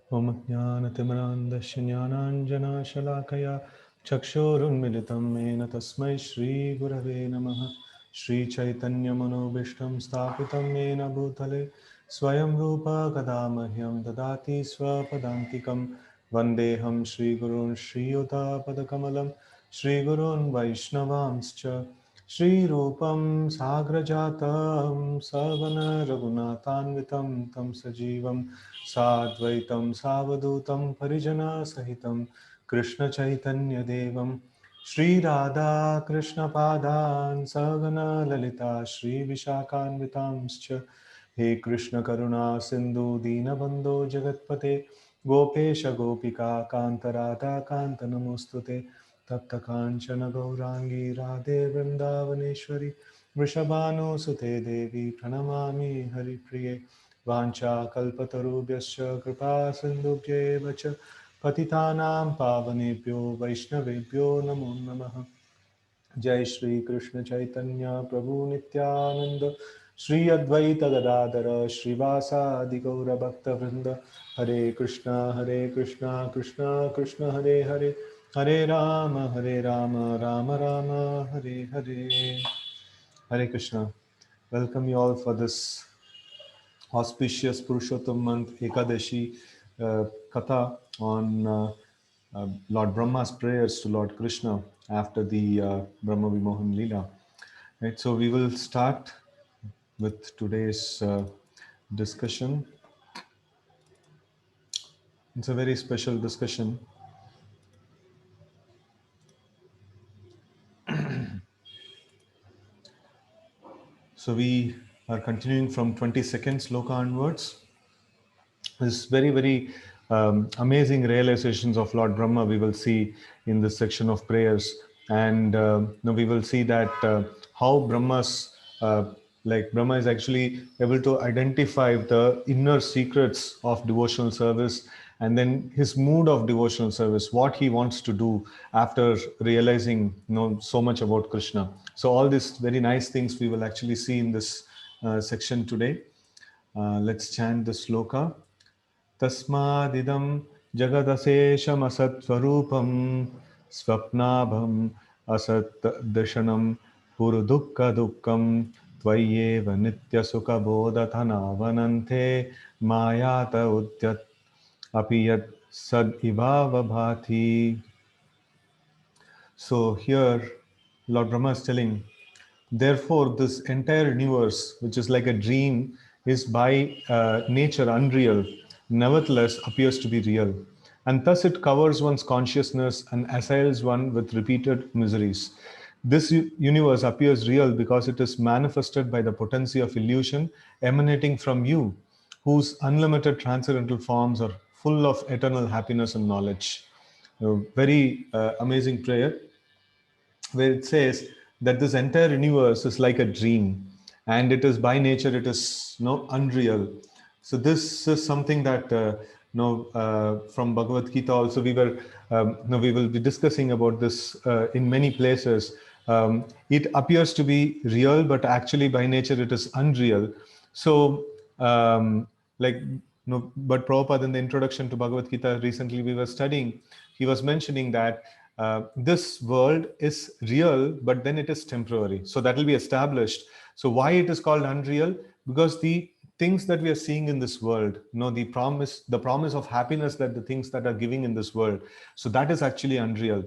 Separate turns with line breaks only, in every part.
Om Jnanatimirandasya Jnananjana Shalakaya Chakshurunmilitam Mena Tasmai Shri Gurave Namaha Shri Chaitanya Manobishtam Sthapitam Mena Bhutale Swayam Rupa Kadamahyam Dadati Swapadantikam Vandeham Shri Gurun Shri Yuta Padakamalam Shri Gurun Vaishnavamscha Shri Rupam Sagrajatam Savana Raghunathanvitam Tam Sajivam Sadvaitam Savadutam Parijana Sahitam Krishna Chaitanya Devam Shri Radha Krishna Padan Sagana Lalita Shri Vishakhanvitamscha He Krishna Karuna Sindhu Dinabandho Jagatpate Gopesha Gopika Kanta Radha Kanta Namostute Tapta Kanchana Gaurangi Radhe Vrindavaneshwari Vrishabhanu Sute Devi Pranamami Hari Priye Vancha kalpatarubhyascha kripa sindhubhyeva cha patitanam pavanebhyo vaishnavebhyo namo namaha. Jai Shri Krishna Chaitanya Prabhu Nityananda Shri Advaita Gadadara Shri Vasa Adi Gaura Bhakta Vrinda Hare Krishna Krishna Krishna Hare Hare Hare Rama Rama Rama Hare Hare. Hare Krishna. Welcome you all for this auspicious Purushottam month Ekadashi Katha on Lord Brahma's prayers to Lord Krishna after the Brahma Vimohan Leela. Right, so we will start with today's discussion. It's a very special discussion. So we are continuing from 22nd sloka onwards. This very amazing realizations of Lord Brahma we will see in this section of prayers, and now we will see that how Brahma's like Brahma is actually able to identify the inner secrets of devotional service, and then his mood of devotional service, what he wants to do after realizing so much about Krishna. So all these very nice things we will actually see in this section today. Let's chant the sloka. तस्मादिदं जगदशेषमसत्स्वरूपं स्वप्नाभम् असद्दर्शनं पुरुदुःखदुःखं त्वय्येव नित्यसुखबोधतनावनन्ते मायात उद्यत् अपि यत् सद्इवावभाति. So here Lord Brahma is telling, therefore this entire universe, which is like a dream, is by nature unreal, nevertheless appears to be real. And thus it covers one's consciousness and assails one with repeated miseries. This universe appears real because it is manifested by the potency of illusion emanating from you, whose unlimited transcendental forms are full of eternal happiness and knowledge. A very amazing prayer where it says that this entire universe is like a dream, and it is by nature it is unreal. So this is something that from Bhagavad Gita also we will be discussing about this in many places. It appears to be real, but actually by nature it is unreal. So like but Prabhupada, in the introduction to Bhagavad Gita recently we were studying, he was mentioning that this world is real, but then it is temporary. So that will be established. So why it is called unreal? Because the things that we are seeing in this world, the promise of happiness that the things that are giving in this world, so that is actually unreal.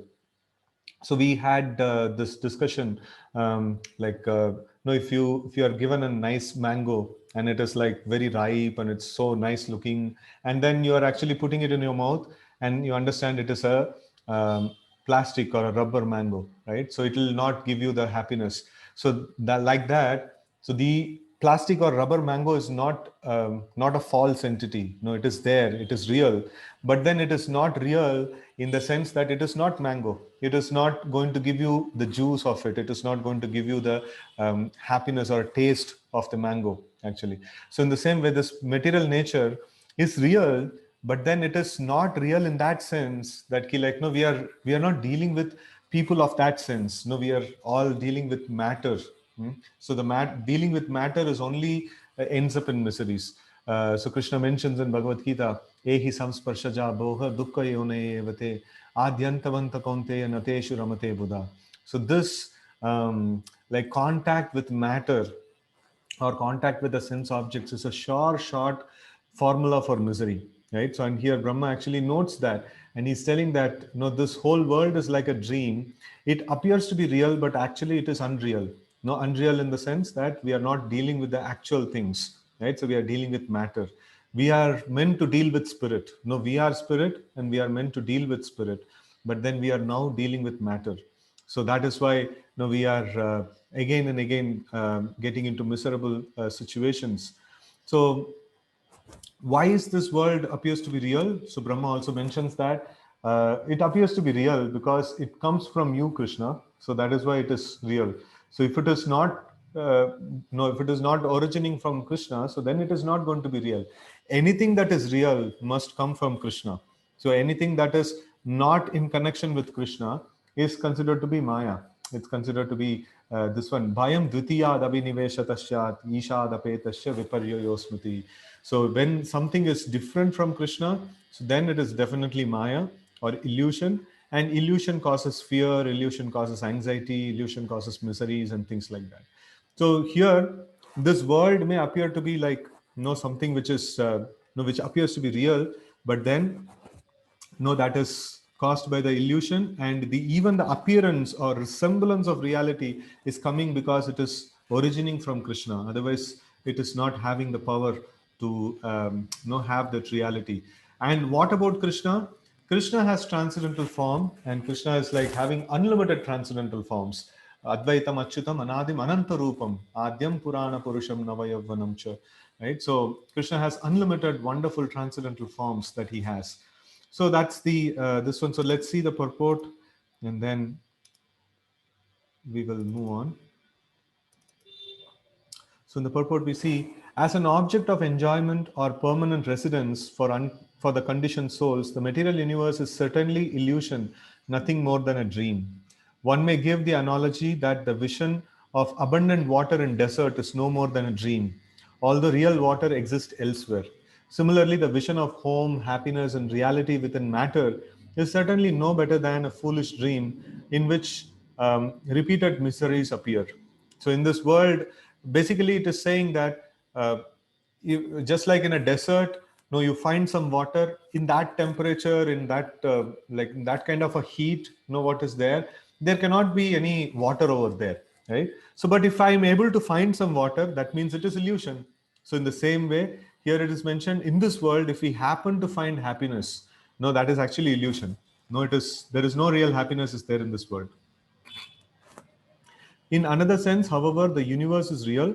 So we had this discussion, if you are given a nice mango and it is like very ripe and it's so nice looking, and then you are actually putting it in your mouth and you understand it is a plastic or a rubber mango, right? So it will not give you the happiness. So that, like that, so the plastic or rubber mango is not a false entity. No, it is there, it is real, but then it is not real in the sense that it is not mango. It is not going to give you the juice of it. It is not going to give you the happiness or taste of the mango, actually. So in the same way, this material nature is real, but then it is not real in that sense that we are not dealing with people of that sense. No, we are all dealing with matter. So the dealing with matter is only ends up in miseries. So Krishna mentions in Bhagavad Gita, Ehi samsparshaja boha dukkha yone evate adyantavanta kaunteya nateshu ramate buddha. So this like contact with matter or contact with the sense objects is a short formula for misery, right? So, and here Brahma actually notes that, and he's telling that, this whole world is like a dream. It appears to be real, but actually it is unreal. No, unreal in the sense that we are not dealing with the actual things, right? So we are dealing with matter. We are meant to deal with spirit. No, we are spirit and we are meant to deal with spirit, but then we are now dealing with matter. So that is why we are again and again getting into miserable situations. So why is this world appears to be real? So Brahma also mentions that it appears to be real because it comes from you, Krishna. So that is why it is real. So if it is not, no, if it is not originating from Krishna, so then it is not going to be real. Anything that is real must come from Krishna. So anything that is not in connection with Krishna is considered to be Maya. It's considered to be this one. Bhayam dvitiyad abhiniveshatashyat ishadapetasya viparyoyo smriti. So when something is different from Krishna, so then it is definitely Maya or illusion. And illusion causes fear, illusion causes anxiety, illusion causes miseries and things like that. So here, this world may appear to be like something which is which appears to be real, but then no, that is caused by the illusion, and even the appearance or resemblance of reality is coming because it is originating from Krishna. Otherwise, it is not having the power to have that reality. And what about Krishna? Krishna has transcendental form, and Krishna is like having unlimited transcendental forms. Advaitam Achyutam Anadim Ananta Rupam Adyam Purana Purusham Navayavvanam Cha. Right? So Krishna has unlimited, wonderful transcendental forms that he has. So that's the this one. So let's see the purport, and then we will move on. So in the purport we see, as an object of enjoyment or permanent residence for the conditioned souls, the material universe is certainly illusion, nothing more than a dream. One may give the analogy that the vision of abundant water in desert is no more than a dream, although real water exists elsewhere. Similarly, the vision of home, happiness, and reality within matter is certainly no better than a foolish dream in which repeated miseries appear. So in this world, basically it is saying that just like in a desert, no, you find some water in that temperature, in that like in that kind of a heat, what is there? There cannot be any water over there, right? So, but if I am able to find some water, that means it is illusion. So, in the same way, here it is mentioned in this world, if we happen to find happiness, no, that is actually illusion. No, it is there is no real happiness is there in this world. In another sense, however, the universe is real.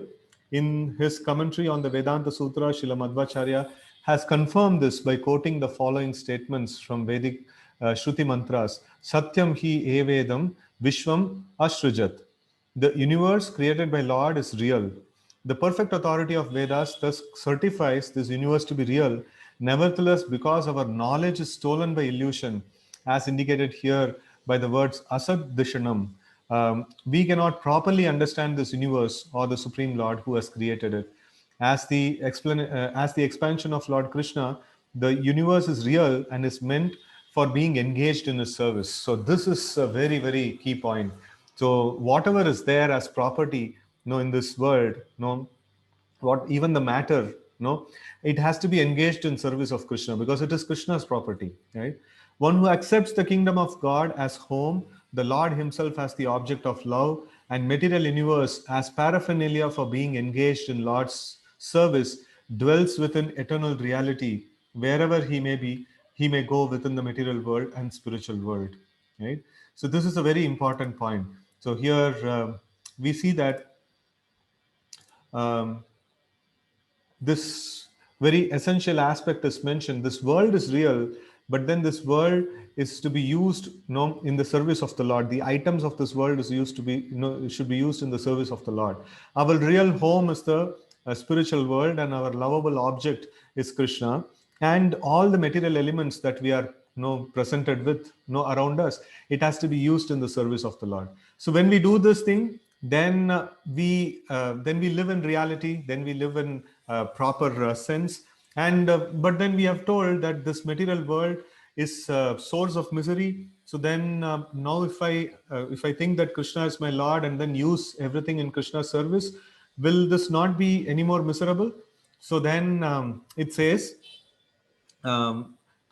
In his commentary on the Vedanta Sutra, Srila Madhvacharya has confirmed this by quoting the following statements from Vedic Shruti mantras: Satyam hi evedam Vishwam Ashrujat. The universe created by Lord is real. The perfect authority of Vedas thus certifies this universe to be real. Nevertheless, because our knowledge is stolen by illusion, as indicated here by the words Asad Dishanam, we cannot properly understand this universe or the Supreme Lord who has created it. As the expansion of Lord Krishna, the universe is real and is meant for being engaged in his service. So this is a very, very key point. So whatever is there as property, in this world, what even the matter, it has to be engaged in service of Krishna because it is Krishna's property, right? One who accepts the kingdom of God as home, the Lord himself as the object of love, and material universe as paraphernalia for being engaged in Lord's service, dwells within eternal reality. Wherever he may be, he may go within the material world and spiritual world, right? So this is a very important point. So here we see that um, this very essential aspect is mentioned. This world is real, but then this world is to be used, in the service of the Lord. The items of this world is used to be, should be used in the service of the Lord. Our real home is the spiritual world, and our lovable object is Krishna. And all the material elements that we are, presented with, around us, it has to be used in the service of the Lord. So when we do this thing, then we live in reality. Then we live in proper sense. And but then we have told that this material world is source of misery. So then now if I think that Krishna is my Lord and then use everything in Krishna's service, will this not be any more miserable? So then it says,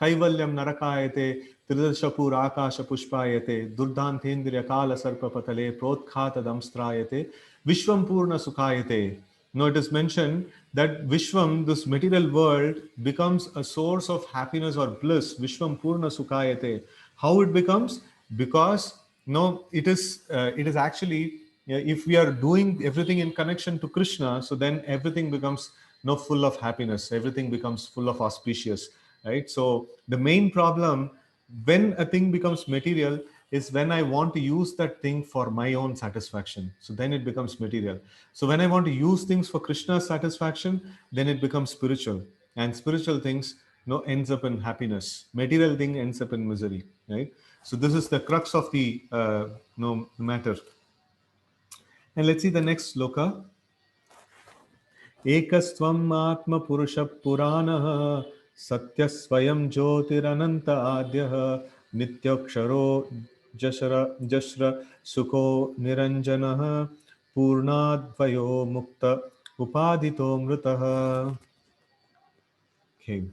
कैवल्यं नरकायते त्रिदशपुराकाशपुष्पायते दुर्दान्तेन्द्रियकालसर्पपतले प्रोत्खातदंस्त्रायते Vishwam Purna Sukhayate. Now it is mentioned that Vishwam, this material world, becomes a source of happiness or bliss. Vishwam Purna Sukhayate. How it becomes? Because no, it is actually, if we are doing everything in connection to Krishna, so then everything becomes full of happiness. Everything becomes full of auspicious, right? So the main problem when a thing becomes material is when I want to use that thing for my own satisfaction. So then it becomes material. So when I want to use things for Krishna's satisfaction, then it becomes spiritual. And spiritual things ends up in happiness. Material thing ends up in misery, right? So this is the crux of the matter. And let's see the next sloka. एकस्त्वम् आत्मपुरुषः पुराणः सत्यस्वयं ज्योतिरनन्त आद्यः नित्यक्षरो जश्र सुखो निरञ्जनः पूर्णाद्वयो मुक्त उपादितो मृतः. Okay.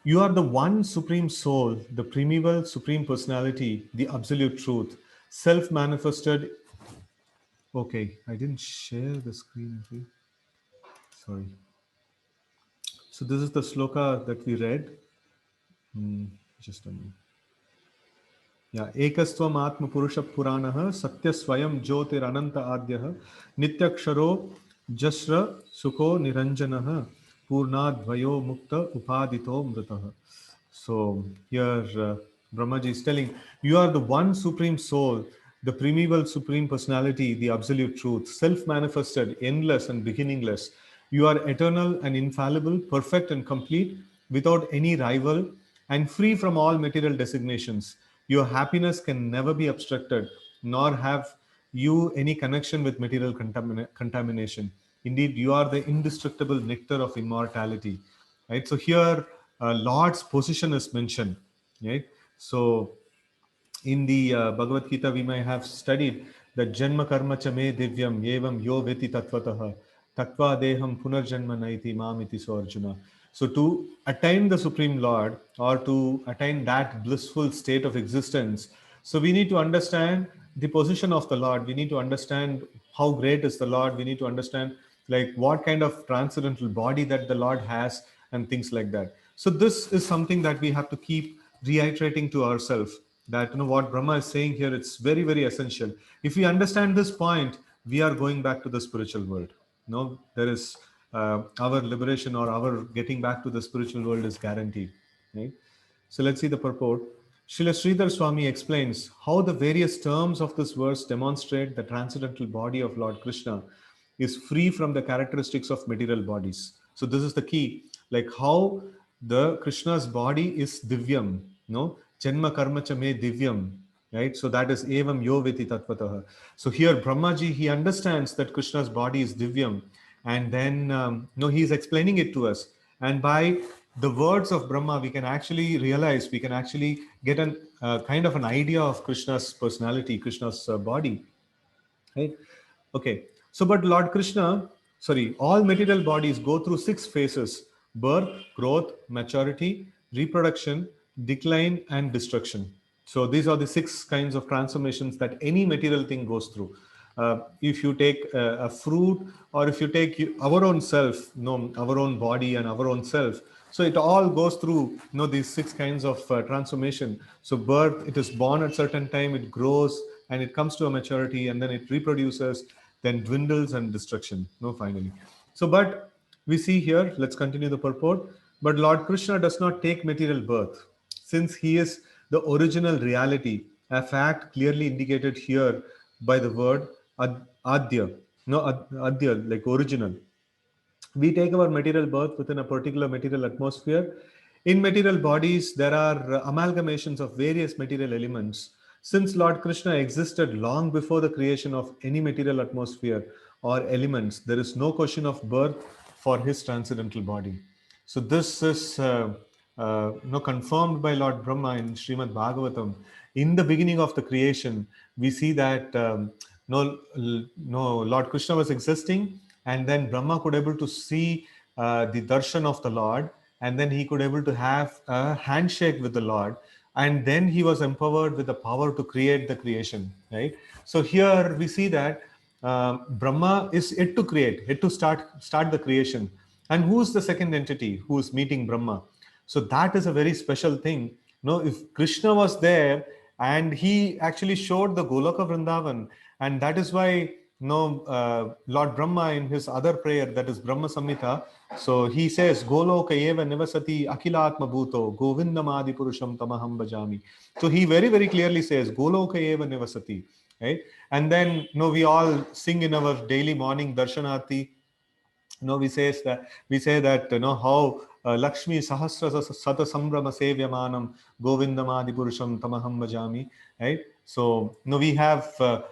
You are the one supreme soul, the primeval supreme personality, the absolute truth, self-manifested. Okay, I didn't share the screen. Sorry. So this is the sloka that we read. Just a minute. Yeah, Ekastvam Atma Purusha Puranaha Satya Swayam Jyotir Ananta Adyah Nityaksharo Jasra Sukho Niranjanaha Purnadvayo Mukta Upadito Mritaha. So here Brahmaji is telling, you are the one supreme soul, the primeval supreme personality, the absolute truth, self-manifested, endless and beginningless. You are eternal and infallible, perfect and complete, without any rival, and free from all material designations. Your happiness can never be obstructed, nor have you any connection with material contamination. Indeed, you are the indestructible nectar of immortality. Right? So here, Lord's position is mentioned. Right? So in the Bhagavad Gita, we may have studied that Janma Karma Chame Divyam Yevam Yo Veti Tattvataha Tattva Deham Punarjanma Naiti Mamiti So Arjuna. So to attain the Supreme Lord or to attain that blissful state of existence, so we need to understand the position of the Lord. We need to understand how great is the Lord. We need to understand like what kind of transcendental body that the Lord has and things like that. So this is something that we have to keep reiterating to ourselves, that what Brahma is saying here, it's very, very essential. If we understand this point, we are going back to the spiritual world. There is our liberation or our getting back to the spiritual world is guaranteed, right? So let's see the purport. Srila Sridhar Swami explains how the various terms of this verse demonstrate the transcendental body of Lord Krishna is free from the characteristics of material bodies. So this is the key, like how the Krishna's body is divyam, Janma karma cha me divyam, right? So that is evam yo veti tattvataha. So here Brahmaji, he understands that Krishna's body is divyam, and then he is explaining it to us. And by the words of Brahma, we can actually realize, we can actually get an kind of an idea of Krishna's personality, Krishna's body, right? Okay. So, but Lord Krishna, sorry, all material bodies go through 6 phases: birth, growth, maturity, reproduction, decline, and destruction. So, these are the 6 kinds of transformations that any material thing goes through. If you take a fruit, or if you take our own self, our own body and our own self, so it all goes through these 6 kinds of transformation. So birth, it is born at certain time, it grows and it comes to a maturity, and then it reproduces, then dwindles and destruction, finally. So but we see here, let's continue the purport. But Lord Krishna does not take material birth, since he is the original reality, a fact clearly indicated here by the word adya, adya, like original. We take our material birth within a particular material atmosphere. In material bodies, there are amalgamations of various material elements. Since Lord Krishna existed long before the creation of any material atmosphere or elements. There is no question of birth for his transcendental body. So this is confirmed by Lord Brahma in Srimad Bhagavatam. In the beginning of the creation, we see that no Lord Krishna was existing, and then Brahma could able to see the darshan of the Lord, and then he could able to have a handshake with the Lord, and then he was empowered with the power to create the creation. Right. So here we see that Brahma is yet to create, yet to start the creation. And who's the second entity who is meeting Brahma? So that is a very special thing. If Krishna was there and he actually showed the Goloka Vrindavan, and that is why Lord Brahma in his other prayer, that is Brahma Samhita, so he says, Goloka eva nivasati akilatma bhuto govindam adi purusham tamaham bhajami. So he very, very clearly says, Goloka eva nivasati. Right? And then we all sing in our daily morning darshanarti. We say that how Lakshmi Sahasra Sata Sambrama Sevyamanam Govindamadi Purusham Tamaham Bhajami. Right? So we have the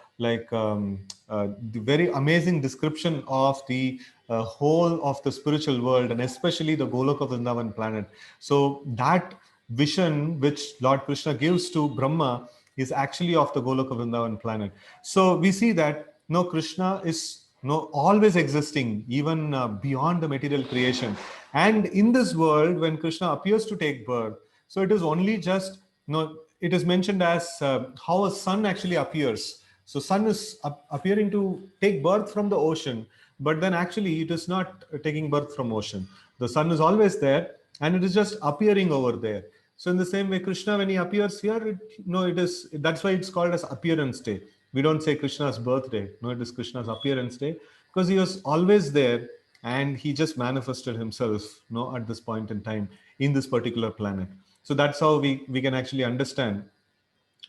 very amazing description of the whole of the spiritual world, and especially the Goloka Vrindavan planet. So that vision which Lord Krishna gives to Brahma is actually of the Goloka Vrindavan planet. So we see that Krishna is always existing, even beyond the material creation. And in this world, when Krishna appears to take birth, so it is only just, it is mentioned as how a sun actually appears. So sun is appearing to take birth from the ocean, but then actually it is not taking birth from ocean. The sun is always there, and it is just appearing over there. So in the same way, Krishna, when he appears here, that's why it's called as appearance day. We don't say Krishna's birthday. No, it is Krishna's appearance day, because he was always there and he just manifested himself at this point in time in this particular planet. So that's how we can actually understand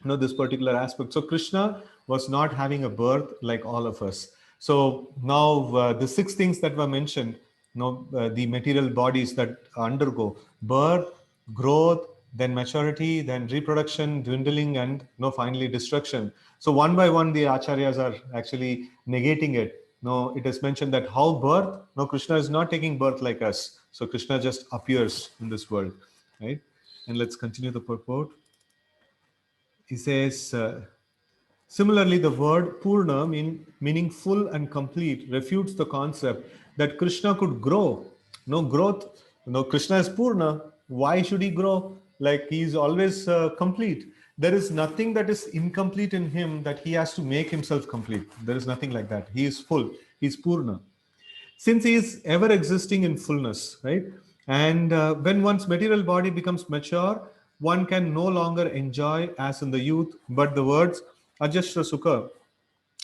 this particular aspect. So Krishna was not having a birth like all of us. So now the six things that were mentioned, the material bodies that undergo birth, growth, then maturity, then reproduction, dwindling, and finally destruction. So one by one, the acharyas are actually negating it. No, it is mentioned that how birth, Krishna is not taking birth like us. So Krishna just appears in this world, right? And let's continue the purport. He says, similarly, the word Purna, meaning full and complete, refutes the concept that Krishna could grow. No growth. No, Krishna is Purna. Why should he grow? Like he is always complete. There is nothing that is incomplete in him that he has to make himself complete. There is nothing like that. He is full. He is Purna. Since he is ever existing in fullness, right? And when one's material body becomes mature, one can no longer enjoy as in the youth, but the words Ajashra Sukha,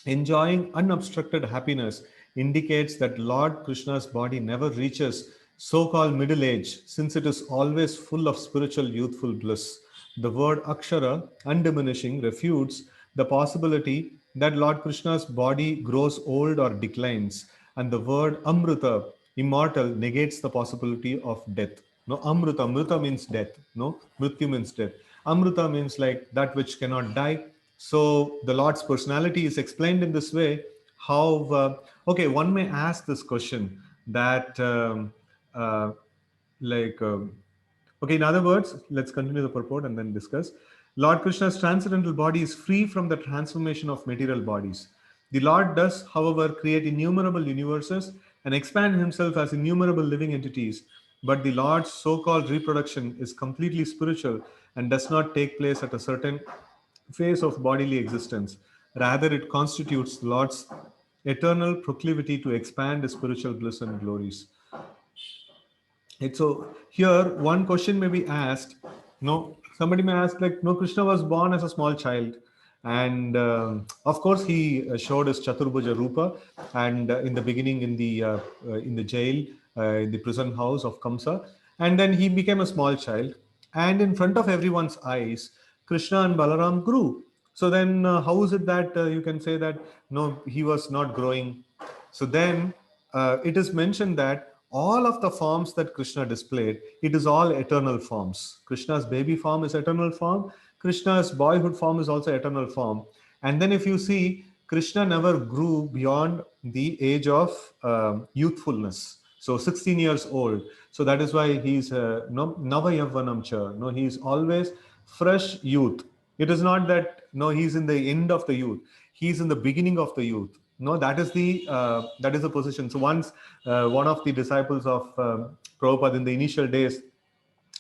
enjoying unobstructed happiness, indicates that Lord Krishna's body never reaches so-called middle age, since it is always full of spiritual youthful bliss. The word Akshara, undiminishing, refutes the possibility that Lord Krishna's body grows old or declines, and the word Amrita, immortal, negates the possibility of death. No, Amrita means death. No, Mrityu means death. Amrita means like that which cannot die. So the Lord's personality is explained in this way. How okay, one may ask this question that like okay, in other words, let's continue the purport and then discuss. Lord Krishna's transcendental body is free from the transformation of material bodies. The Lord does, however, create innumerable universes and expand himself as innumerable living entities. But the Lord's so-called reproduction is completely spiritual and does not take place at a certain phase of bodily existence. Rather, it constitutes the Lord's eternal proclivity to expand his spiritual bliss and glories. So here one question may be asked. No, somebody may ask like, no, Krishna was born as a small child, and of course he showed his Chaturbhuja Rupa, and in the beginning in the jail, in the prison house of Kamsa, and then he became a small child, and in front of everyone's eyes, Krishna and Balaram grew. So then, how is it that you can say that no, he was not growing? So then it is mentioned that all of the forms that Krishna displayed, it is all eternal forms. Krishna's baby form is eternal form. Krishna's boyhood form is also eternal form. And then if you see, Krishna never grew beyond the age of youthfulness. So 16 years old. So that is why he's no Nava Yavvanam cha. No, he's always fresh youth. It is not that no, he's in the end of the youth. He's in the beginning of the youth. No, that is the position. So once one of the disciples of Prabhupada in the initial days,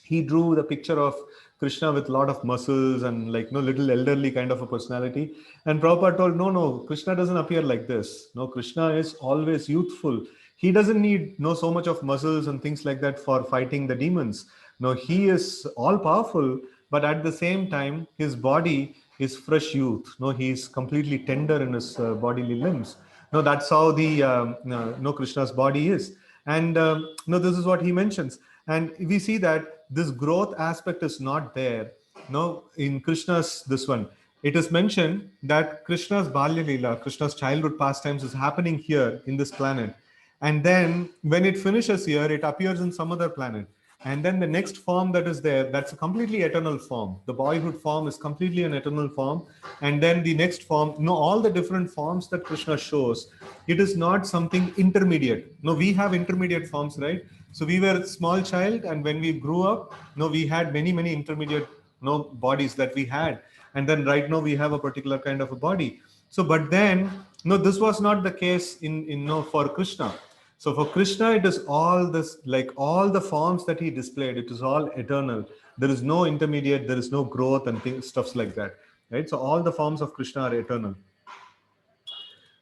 he drew the picture of Krishna with a lot of muscles and like no little elderly kind of a personality. And Prabhupada told, no, Krishna doesn't appear like this. No, Krishna is always youthful. He doesn't need no so much of muscles and things like that for fighting the demons. No, he is all powerful, but at the same time, his body is fresh youth. No, he's completely tender in his bodily limbs. No, that's how the no Krishna's body is. And no, this is what he mentions. And we see that this growth aspect is not there. No, in Krishna's this one, it is mentioned that Krishna's Balya Leela, Krishna's childhood pastimes, is happening here in this planet. And then when it finishes here, it appears in some other planet. And then the next form that is there, that's a completely eternal form. The boyhood form is completely an eternal form. And then the next form, no, all the different forms that Krishna shows, it is not something intermediate. No, we have intermediate forms, right? So we were a small child, and when we grew up, no, we had many, many intermediate no bodies that we had. And then right now we have a particular kind of a body. So, but then, no, this was not the case in no for Krishna. So for Krishna, it is all this, like all the forms that he displayed, it is all eternal. There is no intermediate, there is no growth and things, stuffs like that, right? So all the forms of Krishna are eternal.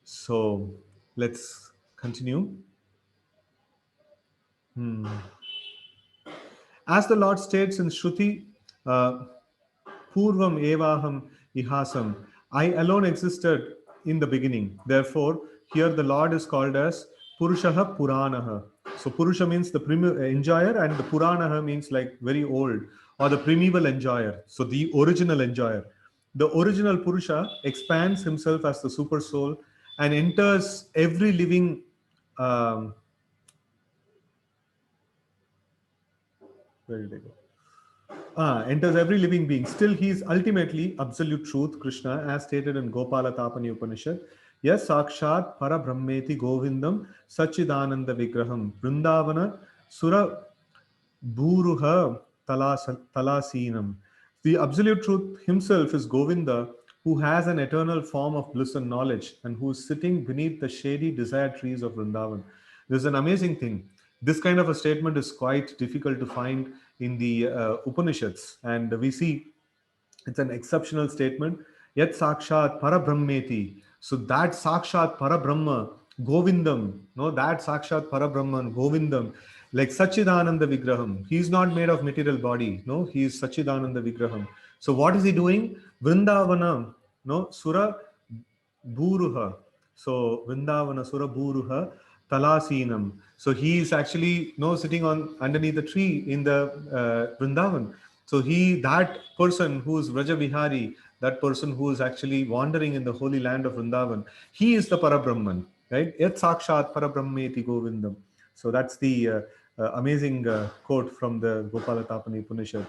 So let's continue. As the Lord states in Shruti, Purvam evaham ihasam, I alone existed in the beginning. Therefore, here the Lord is called as Purushaha Puranaha. So Purusha means the enjoyer, and the Puranaha means like very old, or the primeval enjoyer. So the original enjoyer. The original Purusha expands himself as the super soul and enters every living where did I go? Enters every living being. Still, he is ultimately absolute truth, Krishna, as stated in Gopala Tapani Upanishad. Yes, Sakshat Parabrahmeti Govindam Sachidananda Vigraham Vrindavana Sura Bhuruha Talasinam. The absolute truth himself is Govinda, who has an eternal form of bliss and knowledge, and who is sitting beneath the shady desire trees of Vrindavan. This is an amazing thing. This kind of a statement is quite difficult to find in the Upanishads, and we see it's an exceptional statement. Yet Sakshat Parabrahmeti. So that Sakshat Parabrahma, Govindam, no, that Sakshat Parabrahman, Govindam, like Sachidananda Vigraham. He's not made of material body. No, he is Sachidananda Vigraham. So what is he doing? Vrindavanam, no, Sura Bhuruha. So Vrindavana Sura Bhuruha Talasinam. So he is actually no sitting on underneath the tree in the Vrindavan. So he, that person who is Vraja Vihari, that person who is actually wandering in the holy land of Vrindavan, he is the Parabrahman, right? Yat Sakshat Parabrahmeti Govindam. So that's the amazing quote from the Gopala Tapani Upanishad.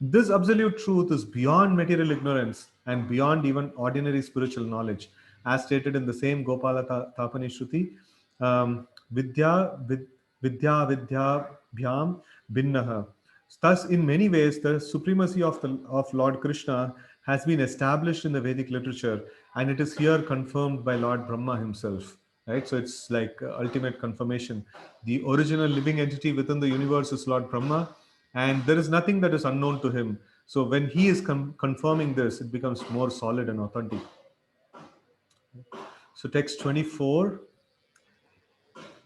This absolute truth is beyond material ignorance and beyond even ordinary spiritual knowledge. As stated in the same Gopala Tapani Shruti, Vidya Vidya Bhyam Binnaha. Thus, in many ways, the supremacy of Lord Krishna has been established in the Vedic literature, and it is here confirmed by Lord Brahma himself. Right, so it's like ultimate confirmation. The original living entity within the universe is Lord Brahma, and there is nothing that is unknown to him. So when he is confirming this, it becomes more solid and authentic. So text 24.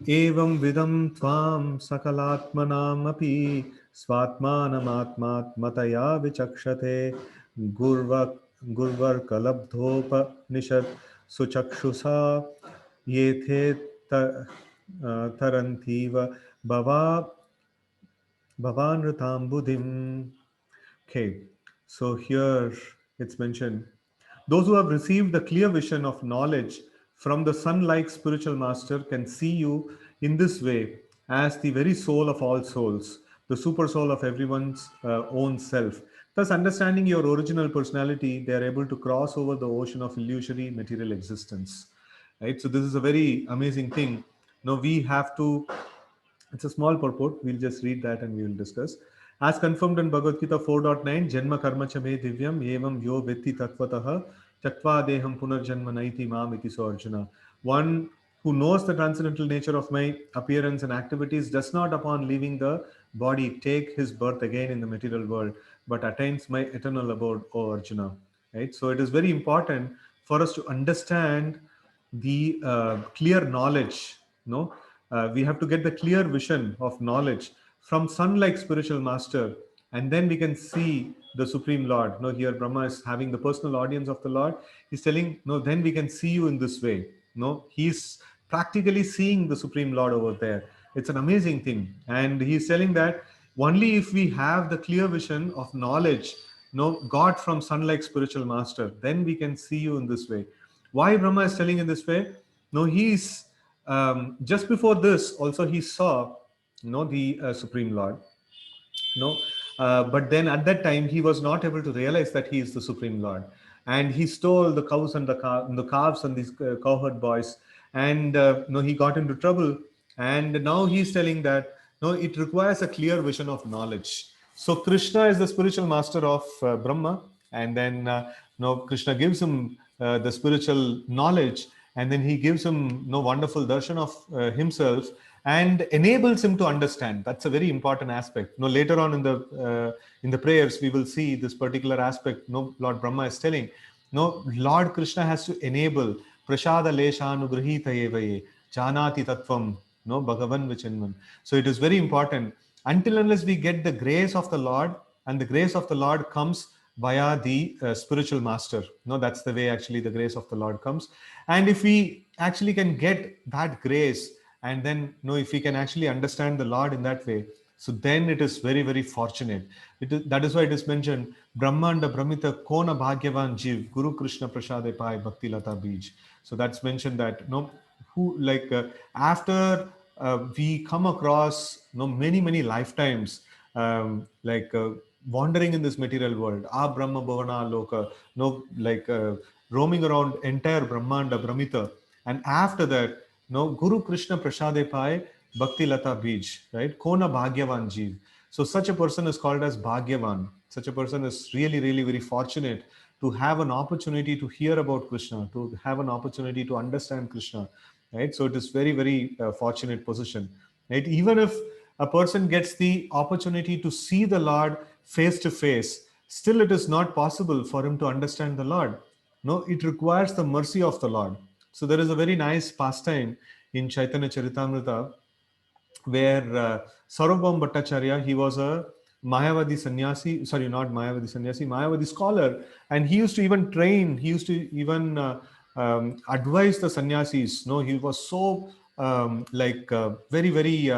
Evam vidam tvam sakalatmanamapi svatmanamaatmatmataya vichakshate gurva gurvar kalabdhopa nishad suchakshusa yethe tarantiva bhava bhavanrutam buddhim. Okay, so here it's mentioned those who have received the clear vision of knowledge from the sun like spiritual master can see you in this way as the very soul of all souls, the super soul of everyone's own self. Thus, understanding your original personality, they are able to cross over the ocean of illusory material existence. right? So this is a very amazing thing. Now we have to, it's a small purport. We'll just read that and we will discuss. As confirmed in Bhagavad Gita 4.9, Janma karma cha me divyam evam yo vetti tattvataha tatva deham punarjanma naiti mam iti so Arjuna. One who knows the transcendental nature of my appearance and activities does not upon leaving the body take his birth again in the material world, but attains my eternal abode, O Arjuna. Right? So it is very important for us to understand the clear knowledge. No, we have to get the clear vision of knowledge from sun like spiritual master, and then we can see the supreme lord. No, here Brahma is having the personal audience of the lord. He's telling, no, then we can see you in this way. No, he's practically seeing the supreme lord over there. It's an amazing thing, and he's telling that only if we have the clear vision of knowledge, no, God from sun like spiritual master, then we can see you in this way. Why Brahma is telling in this way? No, he's just before this also he saw, the Supreme Lord. No, but then at that time he was not able to realize that he is the Supreme Lord, and he stole the cows and the calves and these cowherd boys, and no, he got into trouble, and now he's telling that no, it requires a clear vision of knowledge. So Krishna is the spiritual master of Brahma, and then no, Krishna gives him the spiritual knowledge, and then he gives him no wonderful darshan of himself and enables him to understand. That's a very important aspect. No, later on in the prayers we will see this particular aspect. No, Lord Brahma is telling, no, Lord Krishna has to enable prasada leshanugrahita evaye janati tattvam, no, bhagavan vichinman. So it is very important. Until unless we get the grace of the Lord, and the grace of the Lord comes via the spiritual master. No, that's the way actually the grace of the Lord comes. And if we actually can get that grace, and then if we can actually understand the Lord in that way, so then it is very, very fortunate. That is why it is mentioned, Brahmanda Brahmita Kona Bhagyavan Jiv Guru Krishna Prasade Pai Bhakti Lata Bij. So that's mentioned that who like after we come across many, many lifetimes, like wandering in this material world, a Brahma Bhavana Loka, like roaming around entire Brahmanda Brahmita, and after that, Guru Krishna Prasade Pai Bhakti Lata Bij, right? Kona Bhagyavan Jeev. So such a person is called as Bhagyavan. Such a person is really, really very fortunate to have an opportunity to hear about Krishna, to have an opportunity to understand Krishna, right? So it is very, very fortunate position, right? Even if a person gets the opportunity to see the Lord face to face, still it is not possible for him to understand the Lord. No, it requires the mercy of the Lord. So there is a very nice pastime in Chaitanya Charitamrita where Sarvabhaum Bhattacharya, he was a Mayavadi sannyasi, sorry, not Mayavadi sannyasi, Mayavadi scholar, and he used to even train, he used to even advise the sannyasis. No, he was so like very, very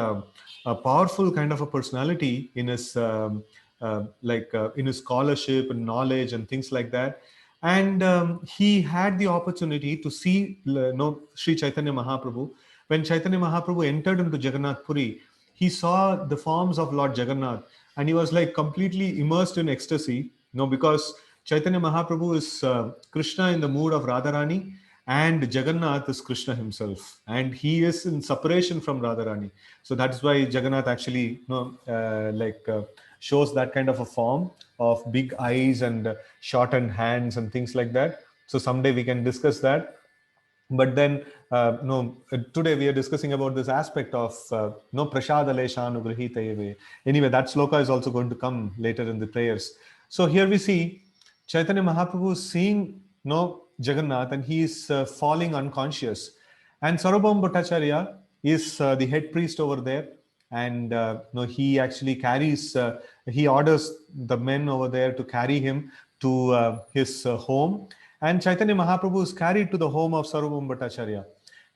powerful kind of a personality in his in his scholarship and knowledge and things like that. And he had the opportunity to see Sri Chaitanya Mahaprabhu. When Chaitanya Mahaprabhu entered into Jagannath Puri, he saw the forms of Lord Jagannath, and he was like completely immersed in ecstasy. Because Chaitanya Mahaprabhu is Krishna in the mood of Radharani, and Jagannath is Krishna himself, and he is in separation from Radharani. So that's why Jagannath actually shows that kind of a form of big eyes and shortened hands and things like that. So someday we can discuss that. But then today we are discussing about this aspect of no prasada leshanugrahita eve. Anyway, that sloka is also going to come later in the prayers. So here we see Chaitanya Mahaprabhu seeing Jagannath, and he is falling unconscious, and Sarvabhaum Bhattacharya is the head priest over there, and he actually carries he orders the men over there to carry him to his home, and Chaitanya Mahaprabhu is carried to the home of Sarvabhaum Bhattacharya.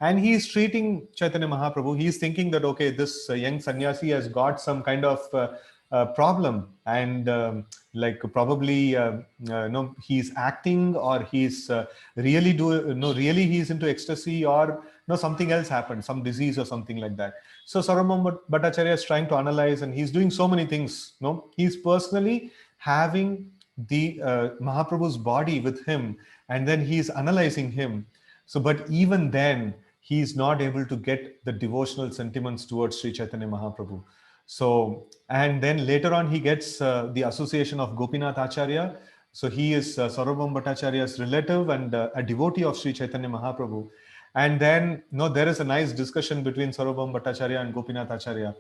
And he is treating Chaitanya Mahaprabhu. He is thinking that, okay, this young sannyasi has got some kind of problem, and like probably no, he's acting, or he's really really he's into ecstasy, or something else happened, some disease or something like that. So Sarvabhaum Bhattacharya is trying to analyze, and he's doing so many things. He's personally having the Mahaprabhu's body with him, and then he's analyzing him. So, but even then, he is not able to get the devotional sentiments towards Sri Chaitanya Mahaprabhu. So, and then later on, he gets the association of Gopinath Acharya. So, he is Sarvabhauma Bhattacharya's relative and a devotee of Sri Chaitanya Mahaprabhu. And then, there is a nice discussion between Sarvabhauma Bhattacharya and Gopinath Acharya.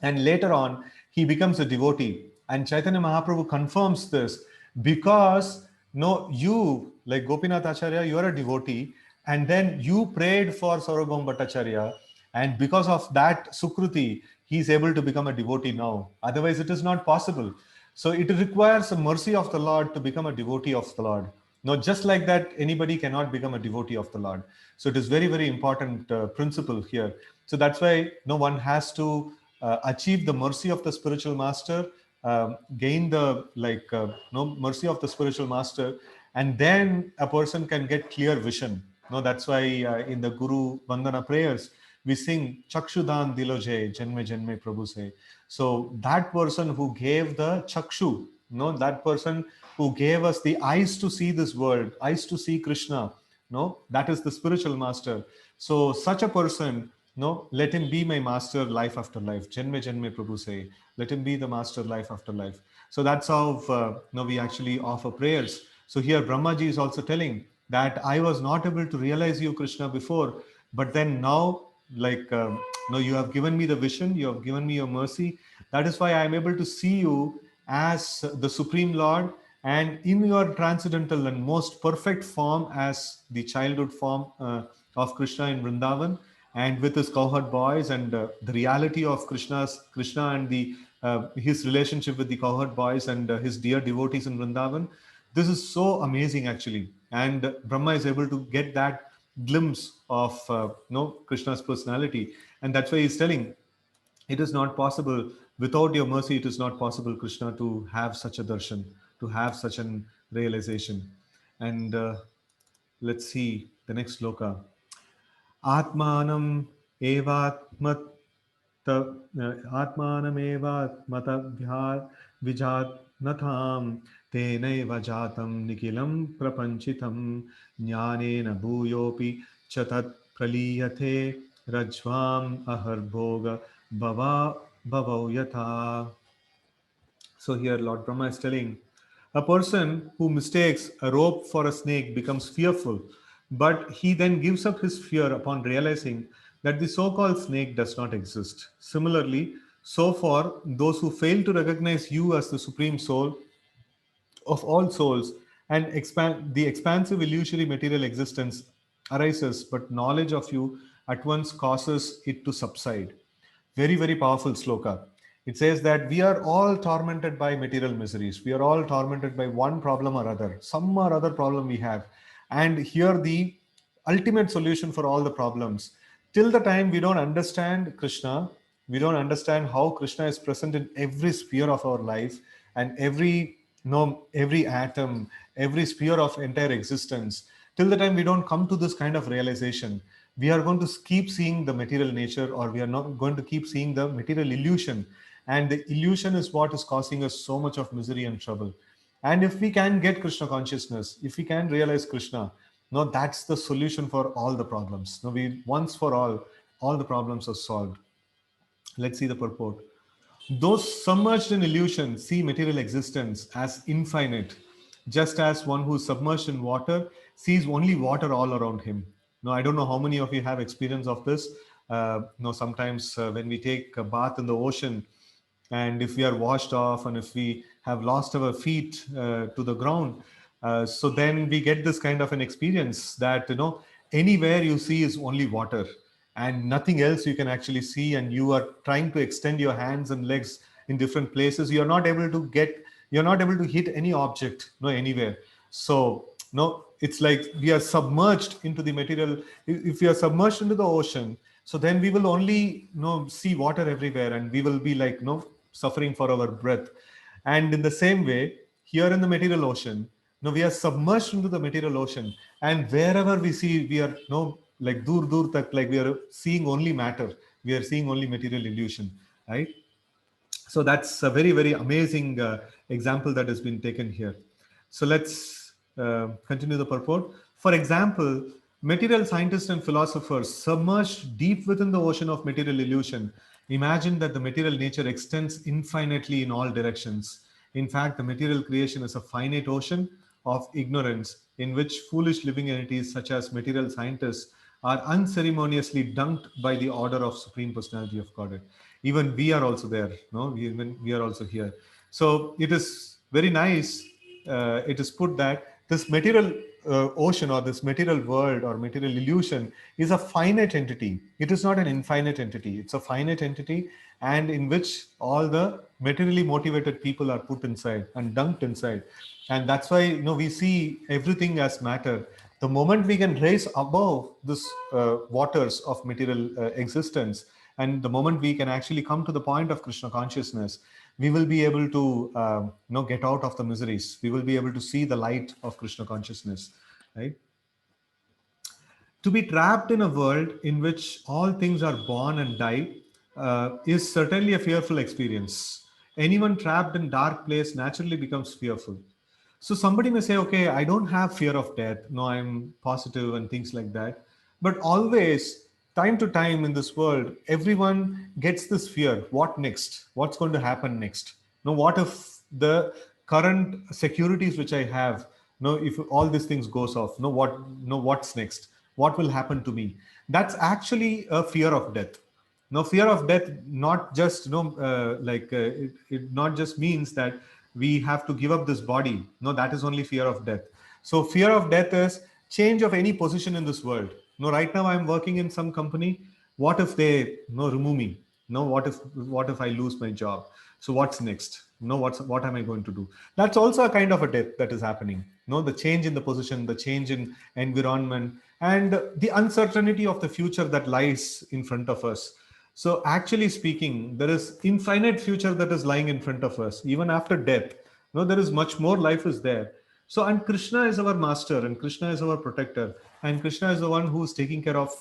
And later on, he becomes a devotee. And Chaitanya Mahaprabhu confirms this because, no, you, like Gopinath Acharya, you are a devotee. And then you prayed for Sarvabhauma Bhattacharya. And because of that Sukruti, he is able to become a devotee now. Otherwise, it is not possible. So it requires the mercy of the Lord to become a devotee of the Lord. Now, just like that, anybody cannot become a devotee of the Lord. So it is very, very important principle here. So that's why no one has to achieve the mercy of the spiritual master, gain the mercy of the spiritual master, and then a person can get clear vision. No, that's why in the Guru Vandana prayers we sing Chakshudan Diloje Janme Janme Prabhu se. So that person who gave the Chakshu, no, that person who gave us the eyes to see this world, eyes to see Krishna, no, that is the spiritual master. So such a person, no, let him be my master life after life. Janme Janme Prabhu say, let him be the master life after life. So that's how we actually offer prayers. So here Brahmaji is also telling that I was not able to realize you, Krishna, before, but then now, like, no, you have given me the vision, you have given me your mercy. That is why I am able to see you as the Supreme Lord and in your transcendental and most perfect form as the childhood form of Krishna in Vrindavan, and with his cowherd boys and the reality of Krishna and the his relationship with the cowherd boys and his dear devotees in Vrindavan. This is so amazing actually, and Brahma is able to get that glimpse of Krishna's personality, and that's why he's telling it is not possible without your mercy. It is not possible, Krishna, to have such a darshan, to have such an realization. And let's see the next sloka. Atmanam evatmat आत्मानमेवात्मतभ्या विजानतां तेनैव जातं निखिलं प्रपञ्चितं ज्ञानेन भूयोऽपि च तत् प्रलीयते रज्ज्वाम् अहर्भोग भवा भवौ यथा. So here Lord Brahma is telling a person who mistakes a rope for a snake becomes fearful, but he then gives up his fear upon realizing that the so-called snake does not exist. Similarly, so for those who fail to recognize you as the supreme soul of all souls and expand the expansive illusory material existence arises, but knowledge of you at once causes it to subside. Very, very powerful sloka. It says that we are all tormented by material miseries. We are all tormented by one problem or other, some or other problem we have. And here the ultimate solution for all the problems. Till the time we don't understand Krishna, we don't understand how Krishna is present in every sphere of our life and every atom, every sphere of entire existence. Till the time we don't come to this kind of realization, we are going to keep seeing the material nature, or we are not going to keep seeing the material illusion. And the illusion is what is causing us so much of misery and trouble. And if we can get Krishna consciousness, if we can realize Krishna, no, that's the solution for all the problems. No, we once for all the problems are solved. Let's see the purport. Those submerged in illusion see material existence as infinite, just as one who is submerged in water sees only water all around him. Now, I don't know how many of you have experience of this. Sometimes when we take a bath in the ocean, and if we are washed off, and if we have lost our feet to the ground, so then we get this kind of an experience that anywhere you see is only water and nothing else you can actually see, and you are trying to extend your hands and legs in different places. You're not able to hit any object anywhere. So no, it's like we are submerged into the material. If we are submerged into the ocean, so then we will only see water everywhere, and we will be like suffering for our breath. And in the same way, here in the material ocean, we are submerged into the material ocean, and wherever we see, we are like dur dur tak, like we are seeing only matter, we are seeing only material illusion, right? So that's a very, very amazing example that has been taken here. So let's continue the purport. For example, Material scientists and philosophers, submerged deep within the ocean of material illusion, imagine that the material nature extends infinitely in all directions. In fact, the material creation is a finite ocean of ignorance in which foolish living entities such as material scientists are unceremoniously dunked by the order of Supreme Personality of Godhead. Even we are also there, no? Even we are also here. So it is very nice. It is put that this material ocean or this material world or material illusion is a finite entity. It is not an infinite entity. It's a finite entity, and in which all the materially motivated people are put inside and dunked inside. And that's why, we see everything as matter. The moment we can raise above this waters of material existence, and the moment we can actually come to the point of Krishna consciousness, we will be able to get out of the miseries. We will be able to see the light of Krishna consciousness, right? To be trapped in a world in which all things are born and die is certainly a fearful experience. Anyone trapped in dark place naturally becomes fearful. So somebody may say, okay, I don't have fear of death. No, I'm positive and things like that. But always, time to time in this world, everyone gets this fear. What next? What's going to happen next? No, what if the current securities which I have, no, if all these things goes off, no, what's next? What will happen to me? That's actually a fear of death. No, fear of death not just it not just means that we have to give up this body. No, that is only fear of death. So fear of death is change of any position in this world. No, right now I'm working in some company. What if they remove me? No, what if I lose my job? So what's next? No, what am I going to do? That's also a kind of a death that is happening. No, the change in the position, the change in environment, and the uncertainty of the future that lies in front of us. So actually speaking, there is infinite future that is lying in front of us, even after death. No, there is much more life is there. So, and Krishna is our master, and Krishna is our protector, and Krishna is the one who is taking care of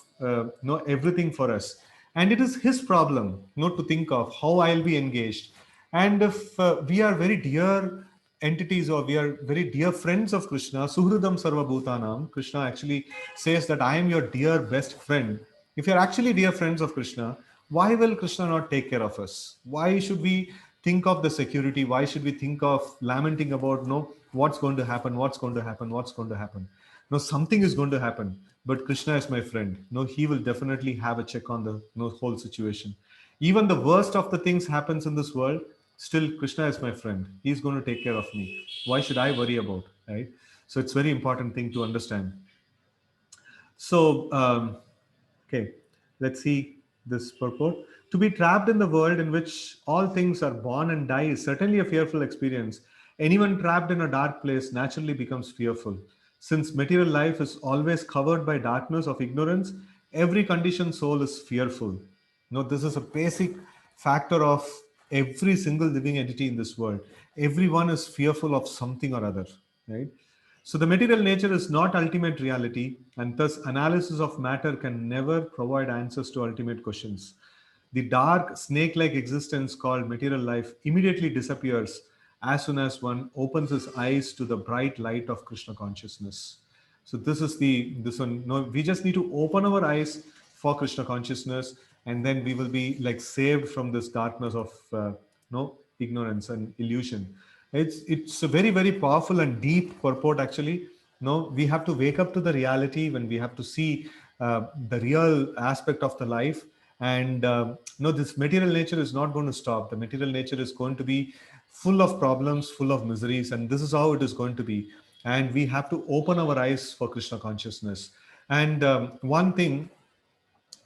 everything for us. And it is his problem, to think of how I'll be engaged. And if we are very dear entities or we are very dear friends of Krishna, Suhridam Sarva Bhutanam, Krishna actually says that I am your dear best friend. If you're actually dear friends of Krishna, why will Krishna not take care of us? Why should we think of the security? Why should we think of lamenting about no what's going to happen, what's going to happen, what's going to happen? No, something is going to happen. But Krishna is my friend. No, he will definitely have a check on the whole situation. Even the worst of the things happens in this world, still Krishna is my friend. He's going to take care of me. Why should I worry about? Right? So it's very important thing to understand. So, okay, let's see this purport. To be trapped in the world in which all things are born and die is certainly a fearful experience. Anyone trapped in a dark place naturally becomes fearful. Since material life is always covered by darkness of ignorance, every conditioned soul is fearful. This is a basic factor of every single living entity in this world. Everyone is fearful of something or other, right? So the material nature is not ultimate reality, and thus analysis of matter can never provide answers to ultimate questions. The dark, snake like existence called material life immediately disappears as soon as one opens his eyes to the bright light of Krishna consciousness. So this one. No, we just need to open our eyes for Krishna consciousness, and then we will be like saved from this darkness of no ignorance and illusion. It's a very very powerful and deep purport actually. No, we have to wake up to the reality when we have to see the real aspect of the life. And no, this material nature is not going to stop. The material nature is going to be full of problems, full of miseries, and this is how it is going to be. And we have to open our eyes for Krishna consciousness. And one thing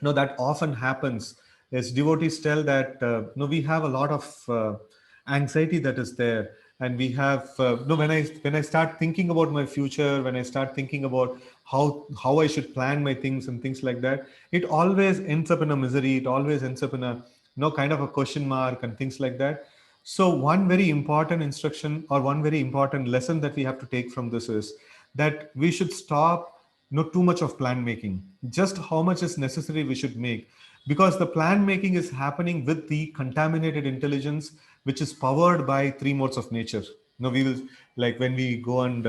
that often happens is devotees tell that we have a lot of anxiety that is there, and we have when I start thinking about my future, when I start thinking about how I should plan my things and things like that, it always ends up in a misery. It always ends up in a kind of a question mark and things like that. So one very important instruction or one very important lesson that we have to take from this is that we should stop not too much of plan making. Just how much is necessary we should make, because the plan making is happening with the contaminated intelligence which is powered by three modes of nature. We will, like when we go and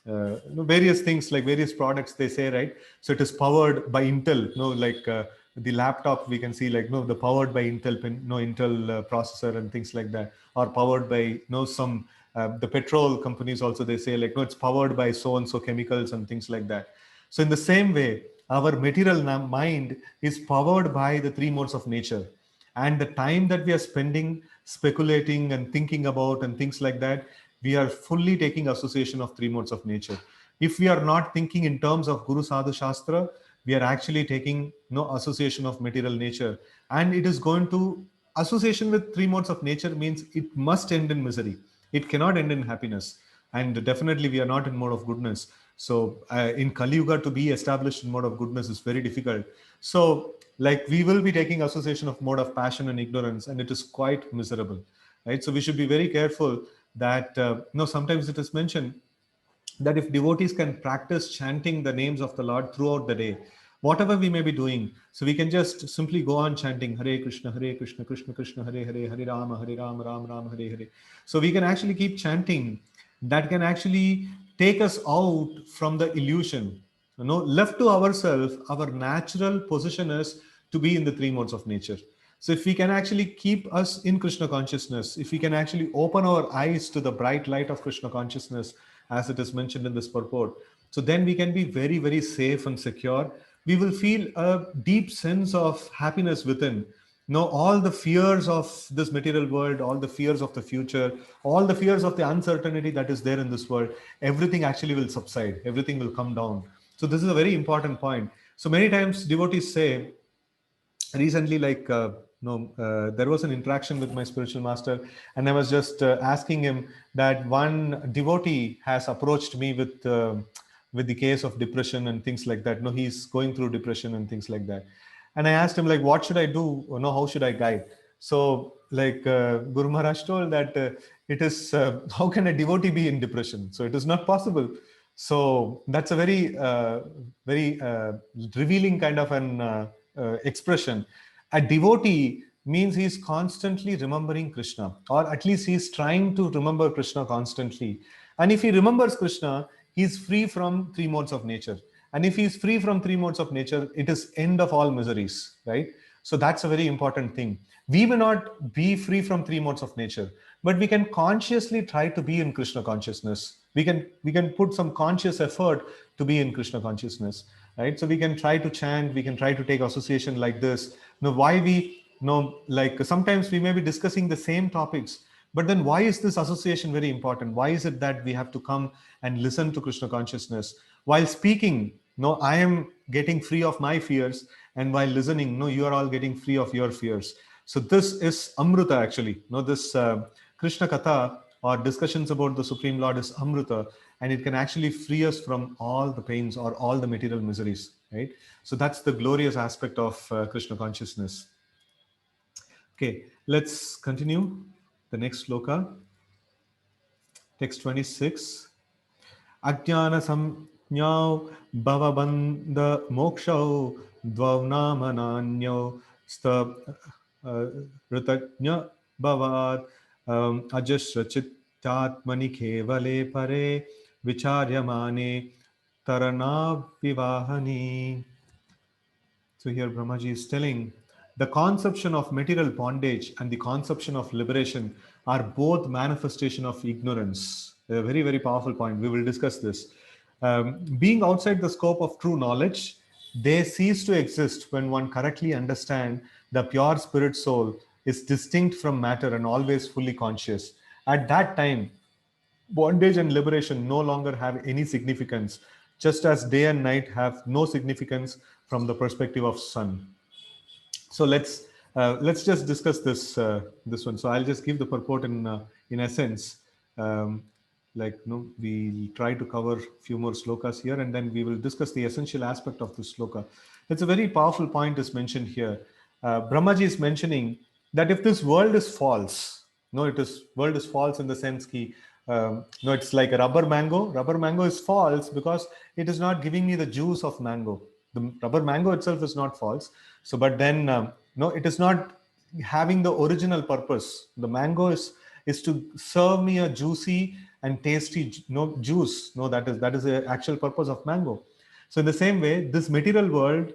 various things like various products they say, right? So it is powered by Intel, like the laptop we can see like the powered by Intel pin, Intel processor and things like that, or powered by some the petrol companies also they say like it's powered by so and so chemicals and things like that. So in the same way, our material mind is powered by the three modes of nature, and the time that we are spending speculating and thinking about and things like that, we are fully taking association of three modes of nature. If we are not thinking in terms of Guru Sadhu Shastra, we are actually taking no association of material nature, and it is going to association with three modes of nature means it must end in misery. It cannot end in happiness, and definitely we are not in mode of goodness. So in Kali Yuga to be established in mode of goodness is very difficult. So like we will be taking association of mode of passion and ignorance, and it is quite miserable, right? So we should be very careful that sometimes it is mentioned that if devotees can practice chanting the names of the Lord throughout the day, whatever we may be doing, so we can just simply go on chanting Hare Krishna, Krishna Krishna, Hare Hare, Hare Rama, Ram Ram, Hare Hare. So we can actually keep chanting. That can actually take us out from the illusion. Left to ourselves, our natural position is to be in the three modes of nature. So if we can actually keep us in Krishna consciousness, if we can actually open our eyes to the bright light of Krishna consciousness, as it is mentioned in this purport, so then we can be very, very safe and secure. We will feel a deep sense of happiness within. All the fears of this material world, all the fears of the future, all the fears of the uncertainty that is there in this world, everything actually will subside, everything will come down. So this is a very important point. So many times devotees say, recently like there was an interaction with my spiritual master, and I was just asking him that one devotee has approached me with the case of depression and things like that. He's going through depression and things like that, and I asked him like what should I do, how should I guide. So like Guru Maharaj told that it is how can a devotee be in depression? So it is not possible. So that's a very revealing kind of an expression. A devotee means he's constantly remembering Krishna, or at least he's trying to remember Krishna constantly. And if he remembers Krishna, he's free from three modes of nature. And if he's free from three modes of nature, it is end of all miseries, right? So that's a very important thing. We may not be free from three modes of nature, but we can consciously try to be in Krishna consciousness. We can put some conscious effort to be in Krishna consciousness, right? So we can try to chant, we can try to take association like this. Why we like sometimes we may be discussing the same topics, but then why is this association very important? Why is it that we have to come and listen to Krishna consciousness while speaking? No, I am getting free of my fears, and while listening, no, you are all getting free of your fears. So this is Amrita actually. This Krishna Katha or discussions about the Supreme Lord is Amrita, and it can actually free us from all the pains or all the material miseries, right? So that's the glorious aspect of Krishna consciousness. Okay, let's continue. The next sloka, text 26. Ajnana samnyau bhavabandha mokshau dvav namananyo sta ritajna bhavat ajasra chittatmani kevale pare vicharyamane tarana vivahani. So here Brahmaji is telling the conception of material bondage and the conception of liberation are both manifestation of ignorance. A very, very powerful point. We will discuss this. Being outside the scope of true knowledge, they cease to exist when one correctly understands the pure spirit soul is distinct from matter and always fully conscious. At that time, bondage and liberation no longer have any significance, just as day and night have no significance from the perspective of sun. So let's just discuss this one. So I'll just give the purport in essence. Um, we'll try to cover a few more slokas here, and then we will discuss the essential aspect of this sloka. It's a very powerful point is mentioned here. Brahmaji is mentioning that if this world is false, no, it is world is false in the sense ki, no, it's like a rubber mango. Rubber mango is false because it is not giving me the juice of mango. The rubber mango itself is not false. So, but then no, it is not having the original purpose. The mango is to serve me a juicy and tasty juice. No, that is the actual purpose of mango. So in the same way, this material world,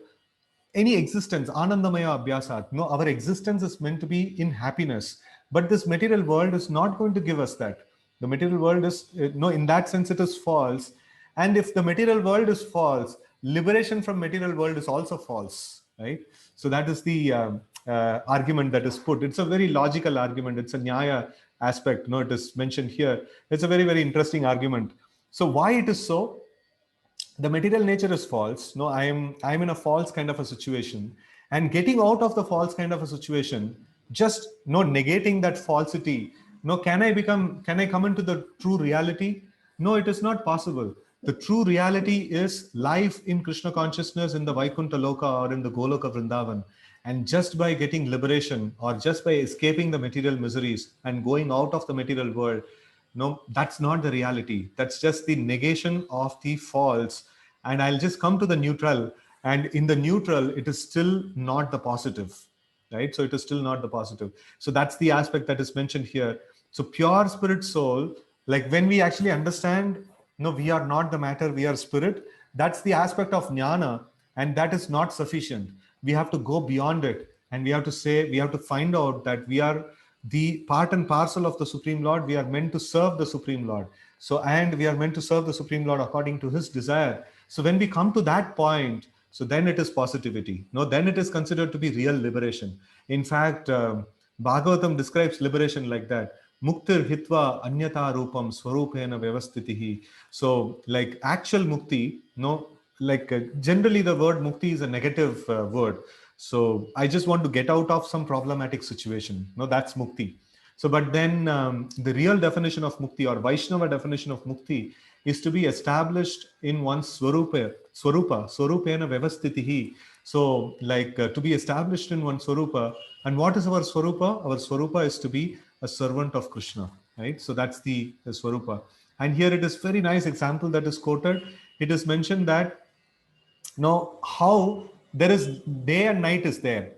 any existence, anandamaya abhyasat, no, our existence is meant to be in happiness, but this material world is not going to give us that. The material world is, no, in that sense it is false. And if the material world is false, liberation from material world is also false, right? So that is the argument that is put. It's a very logical argument. It's a nyaya aspect, no, it is mentioned here. It's a very, very interesting argument. So why it is so? The material nature is false. No, I'm in a false kind of a situation, and getting out of the false kind of a situation, just no, negating that falsity, no, can I come into the true reality? No, it is not possible. The true reality is life in Krishna consciousness in the Vaikuntha Loka or in the Goloka Vrindavan. And just by getting liberation, or just by escaping the material miseries and going out of the material world, no, that's not the reality. That's just the negation of the false. And I'll just come to the neutral. And in the neutral, it is still not the positive, right? So it is still not the positive. So that's the aspect that is mentioned here. So pure spirit soul, like when we actually understand, no, we are not the matter, we are spirit. That's the aspect of jnana, and that is not sufficient. We have to go beyond it, and we have to say, we have to find out that we are the part and parcel of the Supreme Lord. We are meant to serve the Supreme Lord. So, and we are meant to serve the Supreme Lord according to his desire. So when we come to that point, so then it is positivity. No, then it is considered to be real liberation. In fact, Bhagavatam describes liberation like that. Muktir hitva anyata rupam swarupena vyavastitihi. So like actual mukti, no, like generally the word mukti is a negative word. So I just want to get out of some problematic situation. No, that's mukti. So, but then the real definition of mukti, or Vaishnava definition of mukti, is to be established in one's swarupena vyavastitihi. So, like to be established in one's swarupa. And what is our swarupa? Our swarupa is to be a servant of Krishna, right? So that's the swarupa. And here it is very nice example that is quoted. It is mentioned that now how there is day and night is there,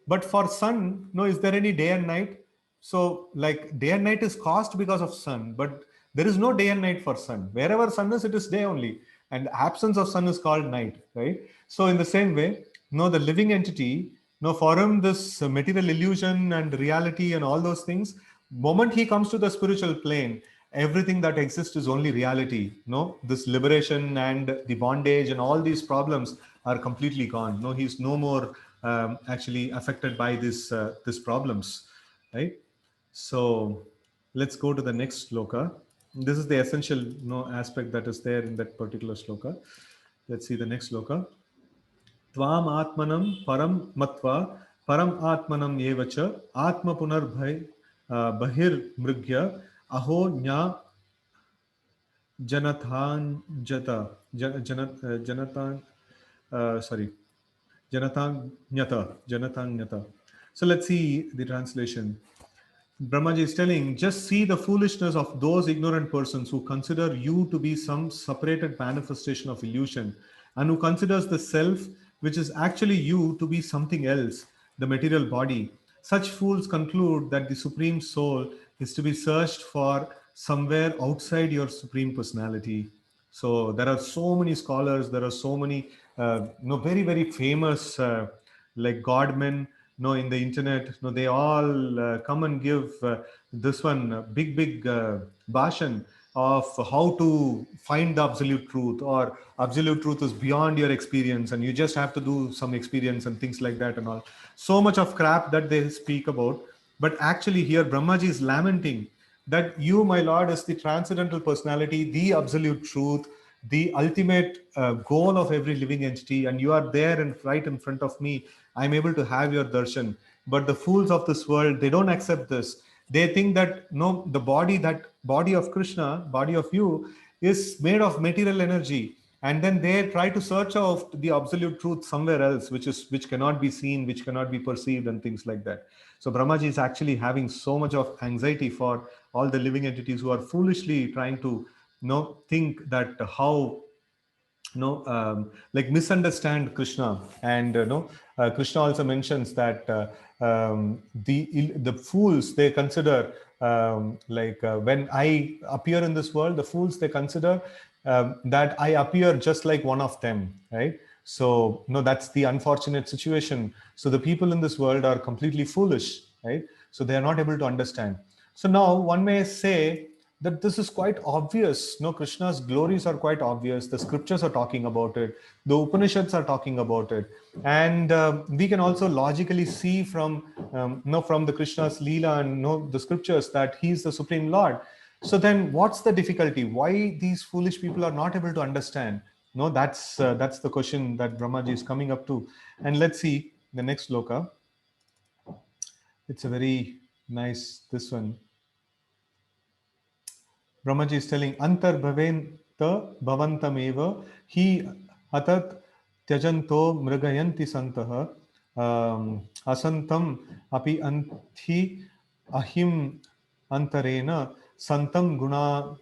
but for sun, no, is there any day and night? So like day and night is caused because of sun, but there is no day and night for sun. Wherever sun is, it is day only, and absence of sun is called night, right? So in the same way, no, the living entity, no, for him this material illusion and reality and all those things, moment he comes to the spiritual plane, everything that exists is only reality. No, this liberation and the bondage and all these problems are completely gone. No, he's no more actually affected by this problems, right? So let's go to the next sloka. This is the essential aspect that is there in that particular sloka. Let's see the next sloka. Tvam atmanam param matva param atmanam yevacha atma punarbhay bahir mrigya aho nya janathan jata janatan sorry janatanyata. So let's see the translation. Brahmaji is telling, just see the foolishness of those ignorant persons who consider you to be some separated manifestation of illusion, and who considers the self, which is actually you, to be something else, the material body. Such fools conclude that the Supreme Soul is to be searched for somewhere outside your Supreme Personality. So there are so many scholars, there are so many very, very famous like godmen, in the internet, they all come and give this one big bhashan of how to find the absolute truth, or absolute truth is beyond your experience and you just have to do some experience and things like that and all. So much of crap that they speak about. But actually here Brahmaji is lamenting that you, my Lord, is the transcendental personality, the absolute truth, the ultimate goal of every living entity, and you are there and right in front of me. I'm able to have your darshan. But the fools of this world, they don't accept this. They think that no, the body, that body of Krishna, body of you, is made of material energy, and then they try to search out the absolute truth somewhere else, which cannot be seen, which cannot be perceived, and things like that. So Brahmaji is actually having so much of anxiety for all the living entities who are foolishly trying to think that how like misunderstand Krishna. And Krishna also mentions that the fools, they consider when I appear in this world, the fools, they consider that I appear just like one of them, right? So no, that's the unfortunate situation. So the people in this world are completely foolish, right? So they are not able to understand. So now one may say that this is quite obvious. No, Krishna's glories are quite obvious. The scriptures are talking about it. The Upanishads are talking about it, and we can also logically see from from the Krishna's Leela and the scriptures that he is the supreme Lord. So then, what's the difficulty? Why these foolish people are not able to understand? No, that's the question that Brahmaji is coming up to. And let's see the next sloka. It's a very nice this one. Brahmaji is telling Antar bhaventa bhavantameva hi atat tyajanto mrigayanti santaha asantam api anthi ahim antarena santam guna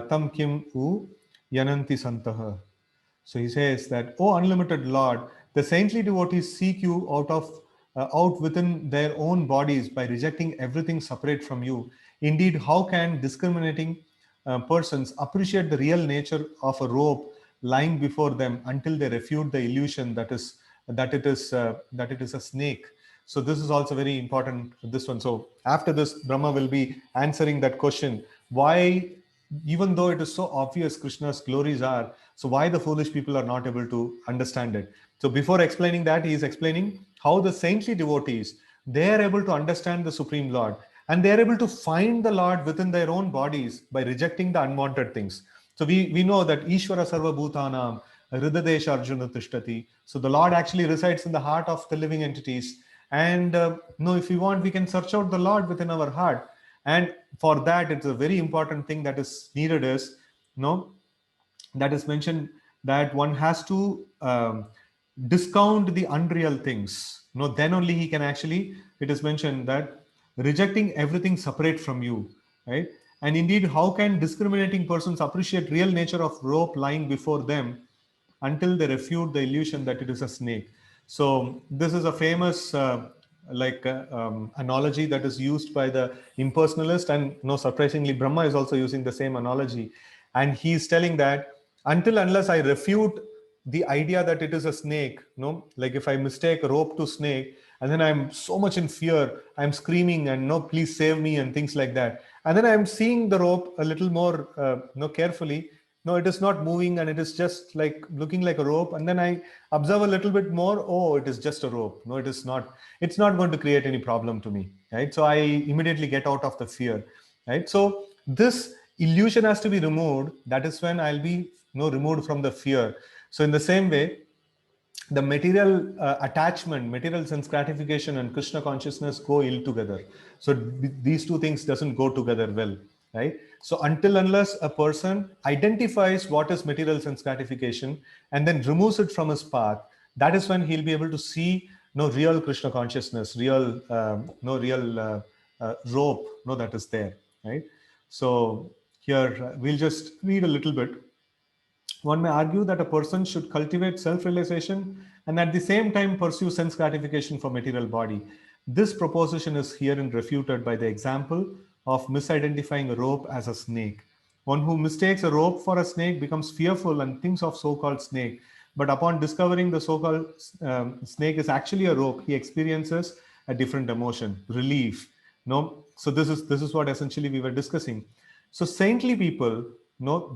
tam kim u yananti santaha. So he says that, "O unlimited Lord, the saintly devotees seek you out within their own bodies by rejecting everything separate from you. Indeed, how can discriminating persons appreciate the real nature of a rope lying before them until they refute the illusion that it is a snake?" So this is also very important, this one. So after this, Brahma will be answering that question: why, even though it is so obvious Krishna's glories are, so why the foolish people are not able to understand it? So before explaining that, he is explaining how the saintly devotees, they are able to understand the Supreme Lord, and they are able to find the Lord within their own bodies by rejecting the unwanted things. So we know that Ishvara Sarva Bhutanam Hridadesha Arjuna Tishtati. So the Lord actually resides in the heart of the living entities. And no, if we want, we can search out the Lord within our heart. And for that, it's a very important thing that is needed is, that is mentioned, that one has to discount the unreal things. Then only he can actually, it is mentioned that rejecting everything separate from you, right? And indeed, how can discriminating persons appreciate real nature of rope lying before them until they refute the illusion that it is a snake? So this is a famous analogy that is used by the impersonalist, and no surprisingly, Brahma is also using the same analogy, and he is telling that until unless I refute the idea that it is a snake, like if I mistake rope to snake, and then I'm so much in fear, I'm screaming and no, please save me and things like that, and then I'm seeing the rope a little more carefully. No, it is not moving, and it is just like looking like a rope, and then I observe a little bit more. Oh, it is just a rope. No, it is not. It's not going to create any problem to me, right? So I immediately get out of the fear, right? So this illusion has to be removed. That is when I'll be removed from the fear. So in the same way, the material attachment, material sense gratification, and Krishna consciousness go ill together. So these two things doesn't go together well, right? So until unless a person identifies what is material sense gratification and then removes it from his path, that is when he'll be able to see no real Krishna consciousness, real no real rope, no, that is there, right? So here we'll just read a little bit. One may argue that a person should cultivate self-realization and at the same time pursue sense gratification for material body. This proposition is herein refuted by the example of misidentifying a rope as a snake. One who mistakes a rope for a snake becomes fearful and thinks of so-called snake. But upon discovering the so-called snake is actually a rope, he experiences a different emotion, relief. No, so this is what essentially we were discussing. So saintly people,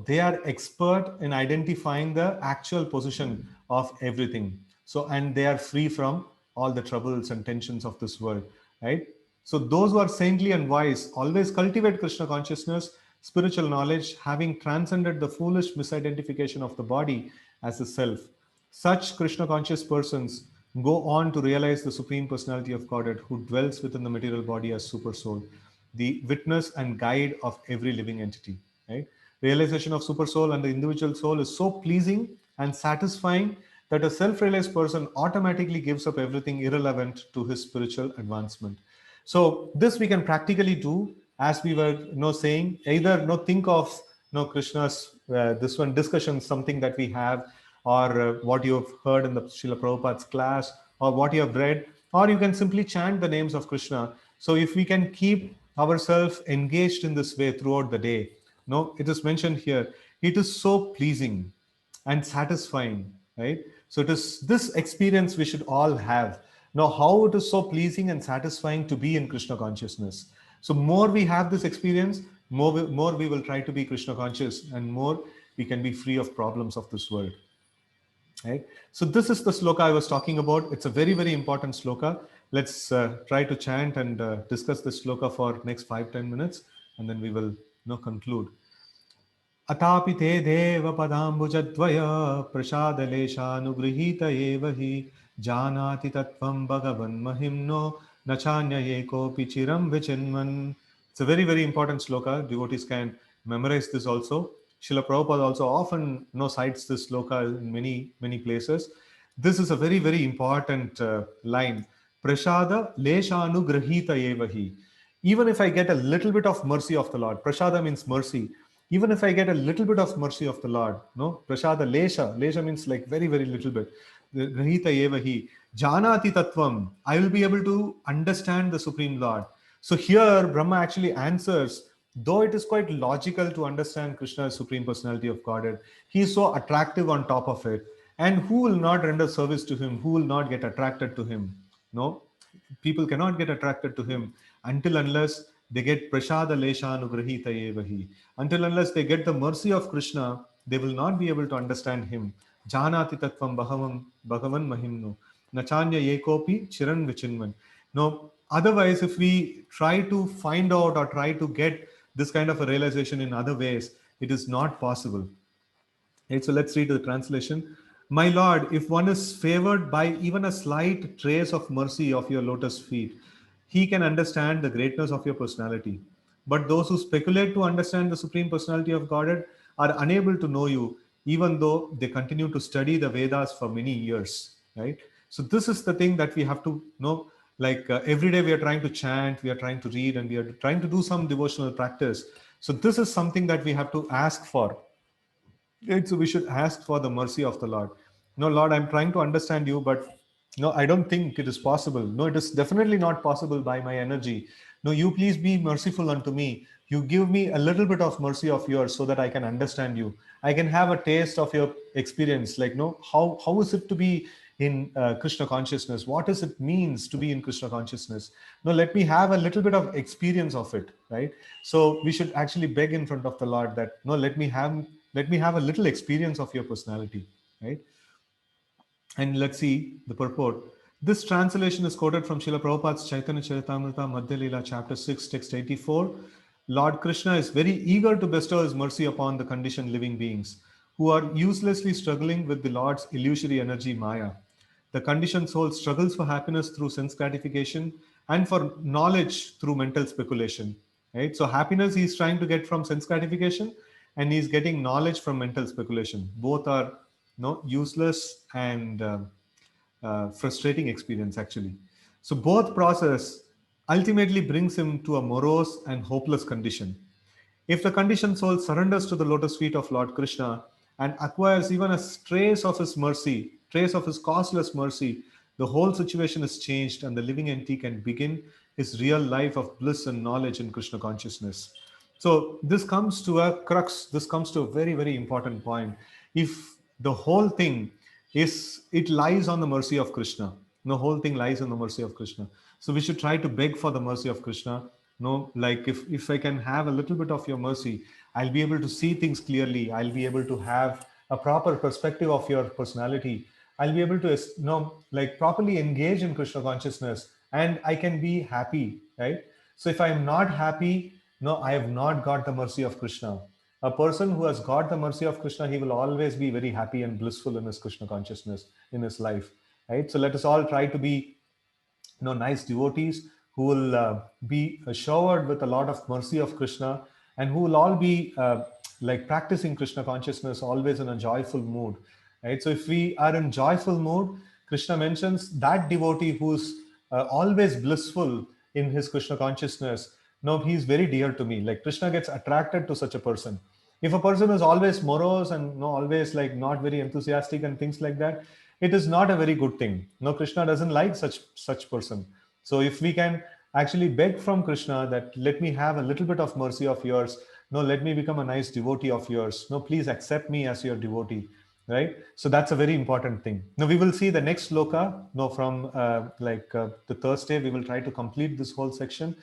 they are expert in identifying the actual position of everything. So, and they are free from all the troubles and tensions of this world, right? So those who are saintly and wise always cultivate Krishna consciousness, spiritual knowledge, having transcended the foolish misidentification of the body as the self. Such Krishna conscious persons go on to realize the Supreme Personality of Godhead who dwells within the material body as super soul, the witness and guide of every living entity, right? Realization of super soul and the individual soul is so pleasing and satisfying that a self-realized person automatically gives up everything irrelevant to his spiritual advancement. So this we can practically do, as we were saying, either think of Krishna's this one discussion, something that we have, or what you have heard in the Srila Prabhupada's class, or what you have read, or you can simply chant the names of Krishna. So if we can keep ourselves engaged in this way throughout the day. No, it is mentioned here, it is so pleasing and satisfying, right? So it is this experience we should all have. Now, how it is so pleasing and satisfying to be in Krishna consciousness. So more we have this experience, more we will try to be Krishna conscious, and more we can be free of problems of this world. Right? So this is the sloka I was talking about. It's a very, very important sloka. Let's try to chant and discuss this sloka for next 5-10 minutes, and then we will conclude. अथापि ते देवपदाम्बुजद्वय प्रसादलेशानुगृहीत एव हि जानाति तत्त्वं भगवन्महिम्नो न चान्यये कोऽपि चिरं विचिन्वन्. It's a very, very important sloka. Devotees can memorize this also. Srila Prabhupada also often cites this sloka in many, many places. This is a very, very important line. Prasada leshanugrahita evahi. Even if I get a little bit of mercy of the Lord, prasada means mercy. Even if I get a little bit of mercy of the Lord, no, prasada lesha means like very, very little bit. Grahita evahi, janati tattvam, I will be able to understand the Supreme Lord. So here Brahma actually answers, though it is quite logical to understand Krishna's Supreme Personality of Godhead, he is so attractive on top of it. And who will not render service to him? Who will not get attracted to him? No, people cannot get attracted to him until unless they get prasada leshanugrahita evahi. Until unless they get the mercy of Krishna, they will not be able to understand him. Janati tattvam bhagavan mahimno. Nachanya yekopi chiran vichinvan. No, otherwise, if we try to find out or try to get this kind of a realization in other ways, it is not possible. Right, so let's read the translation. My Lord, if one is favored by even a slight trace of mercy of your lotus feet, he can understand the greatness of your personality. But those who speculate to understand the Supreme Personality of Godhead are unable to know you, even though they continue to study the Vedas for many years. Right? So this is the thing that we have to know. Like every day we are trying to chant, we are trying to read, and we are trying to do some devotional practice. So this is something that we have to ask for. Right? So we should ask for the mercy of the Lord. No, Lord, I'm trying to understand you, but no, I don't think it is possible. No, it is definitely not possible by my energy. No, you please be merciful unto me. You give me a little bit of mercy of yours so that I can understand you. I can have a taste of your experience. Like, no, how is it to be in Krishna consciousness? What does it means to be in Krishna consciousness? No, let me have a little bit of experience of it, right? So we should actually beg in front of the Lord that, no, let me have a little experience of your personality, right? And let's see the purport. This translation is quoted from Srila Prabhupada's Chaitanya Charitamrita Madhya Leela, chapter 6, text 84. Lord Krishna is very eager to bestow his mercy upon the conditioned living beings who are uselessly struggling with the Lord's illusory energy Maya. The conditioned soul struggles for happiness through sense gratification and for knowledge through mental speculation. Right? So happiness he is trying to get from sense gratification, and he is getting knowledge from mental speculation. Both are useless and frustrating experience actually. So both process ultimately brings him to a morose and hopeless condition. If the conditioned soul surrenders to the lotus feet of Lord Krishna and acquires even a trace of his mercy, trace of his causeless mercy, the whole situation is changed and the living entity can begin his real life of bliss and knowledge in Krishna consciousness. So this comes to a crux, this comes to a very, very important point. If the whole thing it lies on the mercy of Krishna. The whole thing lies on the mercy of Krishna. So we should try to beg for the mercy of Krishna. No, like if I can have a little bit of your mercy, I'll be able to see things clearly. I'll be able to have a proper perspective of your personality. I'll be able to like properly engage in Krishna consciousness, and I can be happy, right? So if I'm not happy, no, I have not got the mercy of Krishna. A person who has got the mercy of Krishna, he will always be very happy and blissful in his Krishna consciousness in his life, right? So let us all try to be nice devotees who will be showered with a lot of mercy of Krishna, and who will all be like practicing Krishna consciousness always in a joyful mood, right? So if we are in joyful mood, Krishna mentions that devotee who's always blissful in his Krishna consciousness. No, he's very dear to me. Like Krishna gets attracted to such a person. If a person is always morose and always like not very enthusiastic and things like that, it is not a very good thing. No, Krishna doesn't like such person. So if we can actually beg from Krishna that let me have a little bit of mercy of yours. No, let me become a nice devotee of yours. No, please accept me as your devotee. Right. So that's a very important thing. Now we will see the next sloka. No, from the Thursday, we will try to complete this whole section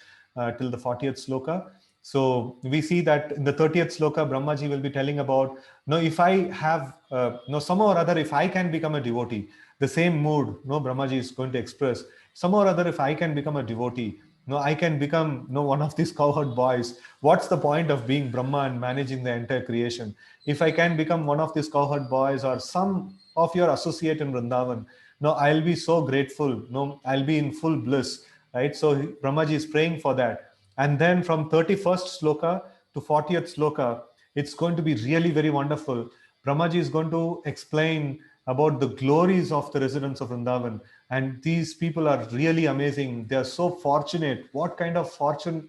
till the 40th sloka. So we see that in the 30th sloka, Brahmaji will be telling about, no, if I have, no, somehow or other, if I can become a devotee, the same mood, no, Brahmaji is going to express, somehow or other, if I can become a devotee, no, I can become, no, one of these cowherd boys. What's the point of being Brahma and managing the entire creation? If I can become one of these cowherd boys or some of your associate in Vrindavan, no, I'll be so grateful. No, I'll be in full bliss, right? So Brahmaji is praying for that. And then from 31st sloka to 40th sloka, it's going to be really very wonderful. Brahmaji is going to explain about the glories of the residents of Vrindavan. And these people are really amazing. They are so fortunate. What kind of fortune,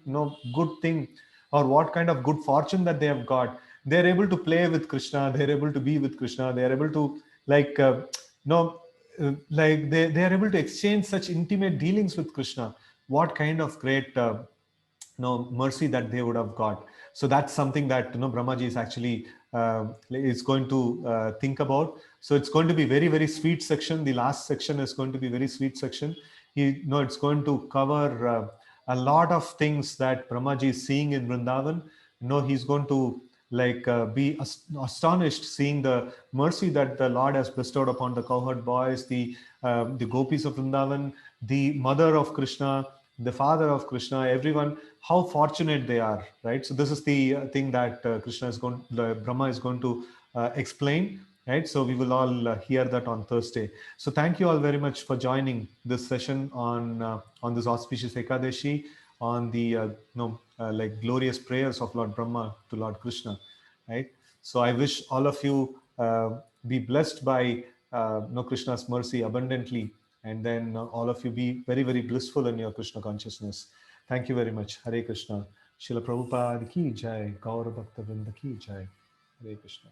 good thing, or what kind of good fortune that they have got. They're able to play with Krishna. They're able to be with Krishna. They're able to, like, they are able to exchange such intimate dealings with Krishna. What kind of great mercy that they would have got. So that's something that Brahmaji is actually is going to think about. So it's going to be very very sweet section. The last section is going to be very sweet section. It's going to cover a lot of things that Brahmaji is seeing in Vrindavan. He's going to be astonished seeing the mercy that the Lord has bestowed upon the cowherd boys, the gopis of Vrindavan, the mother of Krishna, the father of Krishna, everyone, how fortunate they are, right? So this is the thing that Brahma is going to explain, right? So we will all hear that on Thursday. So thank you all very much for joining this session on this auspicious Ekadashi, on the glorious prayers of Lord Brahma to Lord Krishna, right? So I wish all of you be blessed by Krishna's mercy abundantly, and then all of you be very very blissful in your Krishna consciousness. Thank you very much. Hare Krishna. Srila Prabhupada ki jai. Gaura Bhakta Vrinda ki jai. Hare Krishna.